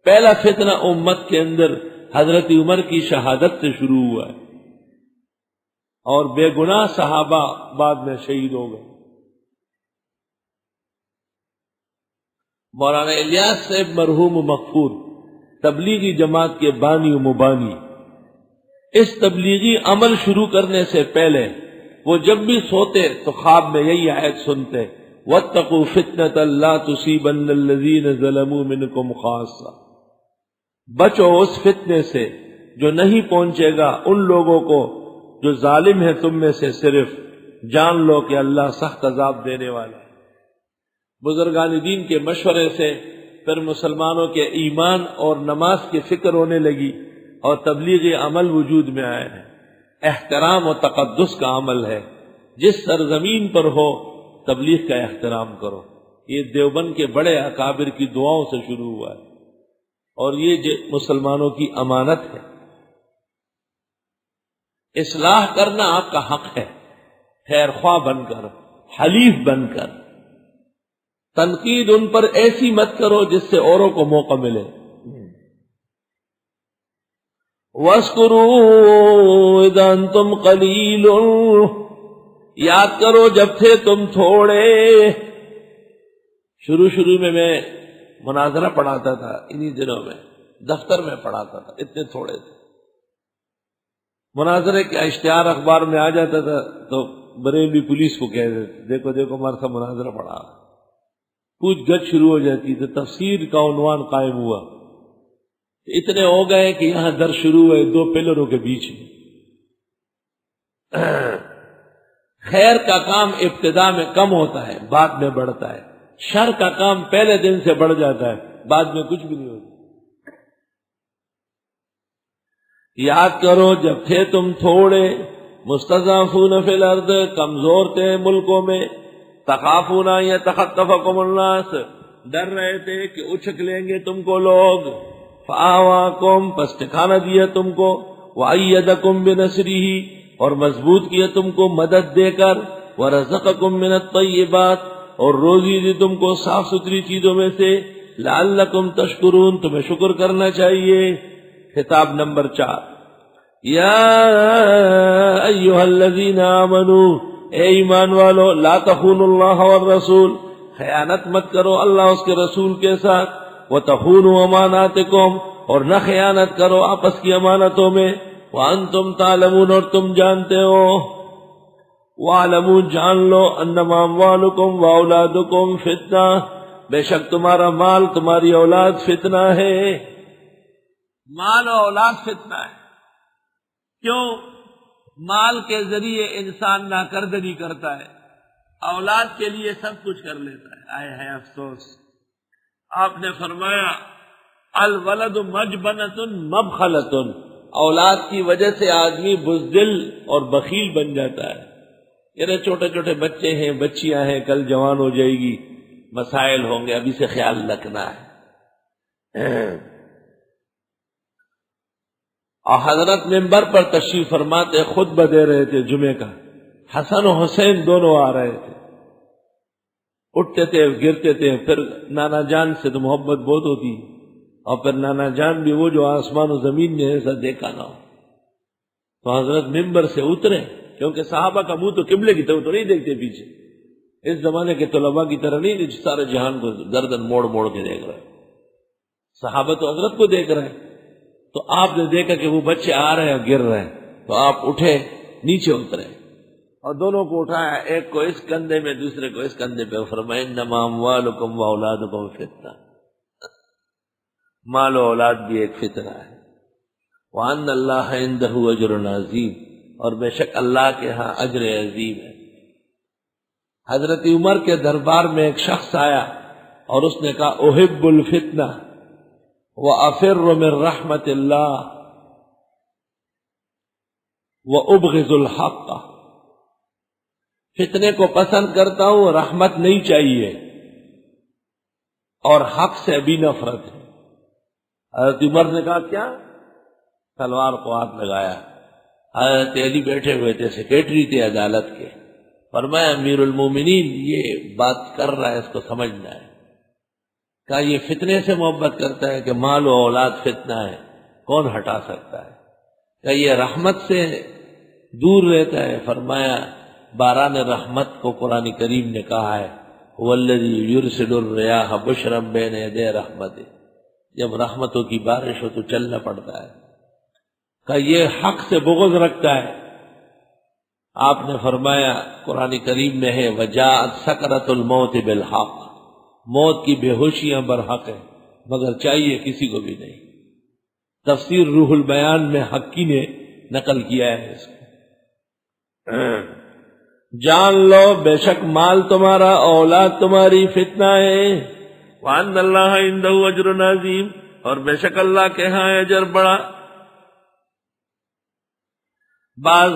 پہلا فتنہ امت کے اندر حضرت عمر کی شہادت سے شروع ہوا ہے اور بے گناہ صحابہ بعد میں شہید ہو گئے۔ مولانا الیاس صاحب مرحوم مغفور تبلیغی جماعت کے بانی و مبانی، اس تبلیغی عمل شروع کرنے سے پہلے وہ جب بھی سوتے تو خواب میں یہی آیت سنتے، وَاتَّقُوا فِتْنَةً لَا تُصِيبَنَّ الَّذِينَ ظَلَمُوا مِنْكُمْ خَاصَّةً، بچو اس فتنے سے جو نہیں پہنچے گا ان لوگوں کو جو ظالم ہیں تم میں سے، صرف جان لو کہ اللہ سخت عذاب دینے والا ہے۔ بزرگان دین کے مشورے سے پھر مسلمانوں کے ایمان اور نماز کی فکر ہونے لگی اور تبلیغی عمل وجود میں آئے ہیں۔ احترام و تقدس کا عمل ہے، جس سرزمین پر ہو تبلیغ کا احترام کرو۔ یہ دیوبند کے بڑے اکابر کی دعاؤں سے شروع ہوا ہے اور یہ مسلمانوں کی امانت ہے۔ اصلاح کرنا آپ کا حق ہے، خیر خواہ بن کر، حلیف بن کر۔ تنقید ان پر ایسی مت کرو جس سے اوروں کو موقع ملے۔ وَاذْكُرُوا إِذْ أَنْتُمْ قَلِيلٌ، یاد کرو جب تھے تم تھوڑے۔ شروع میں مناظرہ پڑھاتا تھا، انہی دنوں میں دفتر میں پڑھاتا تھا، اتنے تھوڑے تھے۔ مناظرے کا اشتہار اخبار میں آ جاتا تھا تو بریلوی پولیس کو کہہ دیتے، دیکھو ہمارا سا مناظرہ پڑھا۔ پوچھ گچھ شروع ہو جاتی تو تفسیر کا عنوان قائم ہوا، اتنے ہو گئے کہ یہاں در شروع ہوئے دو پلروں کے بیچ میں۔ خیر کا کام ابتدا میں کم ہوتا ہے، بعد میں بڑھتا ہے۔ شر کا کام پہلے دن سے بڑھ جاتا ہے، بعد میں کچھ بھی نہیں ہوتا۔ یاد کرو جب تھے تم تھوڑے، مستضعفون فی الارض، کمزور تھے ملکوں میں، تخافون یتخطفکم الناس، ڈر رہے تھے کہ اچک لیں گے تم کو لوگ، فآواکم، پس ٹھکانہ دیا تم کو، وأیدکم بنصرہ، اور مضبوط کیا تم کو مدد دے کر، ورزقکم من الطیبات، اور روزی دی تم کو صاف ستھری چیزوں میں سے، لعلکم تشکرون، تمہیں شکر کرنا چاہیے۔ خطاب نمبر 4، یا ایھا الذین آمنوا، اے ایمان والو، لا تخونوا اللہ والرسول، خیانت مت کرو اللہ اس کے رسول کے ساتھ، وتخونوا اماناتکم، اور نہ خیانت کرو آپس کی امانتوں میں، وانتم تعلمون، اور تم جانتے ہو، وَاعْلَمُوا، جان لو، انما اموالکم واولادکم فتنہ، بے شک تمہارا مال تمہاری اولاد فتنہ ہے۔ مال و اولاد فتنہ ہے، کیوں؟ مال کے ذریعے انسان ناکردگی کرتا ہے، اولاد کے لیے سب کچھ کر لیتا ہے۔ آئے ہے افسوس، آپ نے فرمایا الولد مجبنۃ مبخلۃ، اولاد کی وجہ سے آدمی بزدل اور بخیل بن جاتا ہے۔ یہ چھوٹے چھوٹے بچے ہیں، بچیاں ہیں، کل جوان ہو جائے گی، مسائل ہوں گے، ابھی سے خیال رکھنا ہے۔ اور حضرت منبر پر تشریف فرماتے خطبہ دے رہے تھے جمعے کا، حسن و حسین دونوں آ رہے تھے، اٹھتے تھے گرتے تھے، پھر نانا جان سے تو محبت بہت ہوتی، اور پھر نانا جان بھی وہ جو آسمان و زمین نے ایسا دیکھا نہ ہو۔ تو حضرت منبر سے اترے، کیونکہ صحابہ کا منہ تو قبلے کی طرف تو نہیں دیکھتے پیچھے، اس زمانے کے طلباء کی طرح نہیں جو سارے جہان کو گردن موڑ موڑ کے دیکھ رہے، صحابہ تو حضرت کو دیکھ رہے ہیں۔ تو آپ نے دیکھا کہ وہ بچے آ رہے ہیں اور گر رہے ہیں، تو آپ اٹھے، نیچے اترے اور دونوں کو اٹھایا، ایک کو اس کندھے میں دوسرے کو اس کندھے پہ، فرمایا انما اموالکم واولادکم فتنہ، مال و اولاد بھی ایک فتنہ ہے، وان اللہ عندہ اجر عظیم، اور بے شک اللہ کے ہاں اجر عظیم ہے۔ حضرت عمر کے دربار میں ایک شخص آیا اور اس نے کہا احب الفتنہ وافر من رحمت اللہ وابغض الحق، فتنے کو پسند کرتا ہوں، رحمت نہیں چاہیے، اور حق سے بھی نفرت ہے۔ حضرت عمر نے کہا کیا؟ تلوار کو ہاتھ لگایا۔ حضرت علی بیٹھے ہوئے تھے، سیکریٹری تھے عدالت کے، فرمایا امیر المومنین یہ بات کر رہا ہے، اس کو سمجھنا ہے۔ کہا یہ فتنے سے محبت کرتا ہے کہ مال و اولاد فتنہ ہے، کون ہٹا سکتا ہے؟ کہا یہ رحمت سے دور رہتا ہے، فرمایا باران رحمت کو قرآن کریم نے کہا ہے والذی یرسل الریاح بشرا بین یدی رحمتہ، جب رحمتوں کی بارش ہو تو چلنا پڑتا ہے۔ کہ یہ حق سے بغض رکھتا ہے، آپ نے فرمایا قرآن کریم میں ہے وجاءت سکرۃ الموت بالحق، موت کی بے ہوشیاں برحق ہے، مگر چاہیے کسی کو بھی نہیں۔ تفسیر روح البیان میں حقی نے نقل کیا ہے اس کو۔ جان لو بے شک مال تمہارا، اولاد تمہاری فتنہ ہے، وان اللہ عندہ اجر عظیم، اور بے شک اللہ کے ہاں اجر بڑا۔ بعض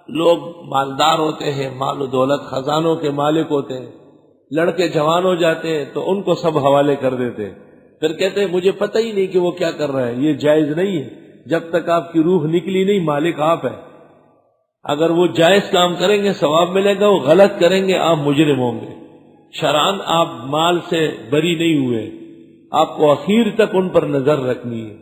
لوگ مالدار ہوتے ہیں، مال و دولت خزانوں کے مالک ہوتے ہیں، لڑکے جوان ہو جاتے ہیں تو ان کو سب حوالے کر دیتے ہیں، پھر کہتے ہیں مجھے پتہ ہی نہیں کہ وہ کیا کر رہا ہے۔ یہ جائز نہیں ہے، جب تک آپ کی روح نکلی نہیں مالک آپ ہے۔ اگر وہ جائز کام کریں گے ثواب ملے گا، وہ غلط کریں گے آپ مجرم ہوں گے۔ شرعاً آپ مال سے بری نہیں ہوئے، آپ کو اخیر تک ان پر نظر رکھنی ہے۔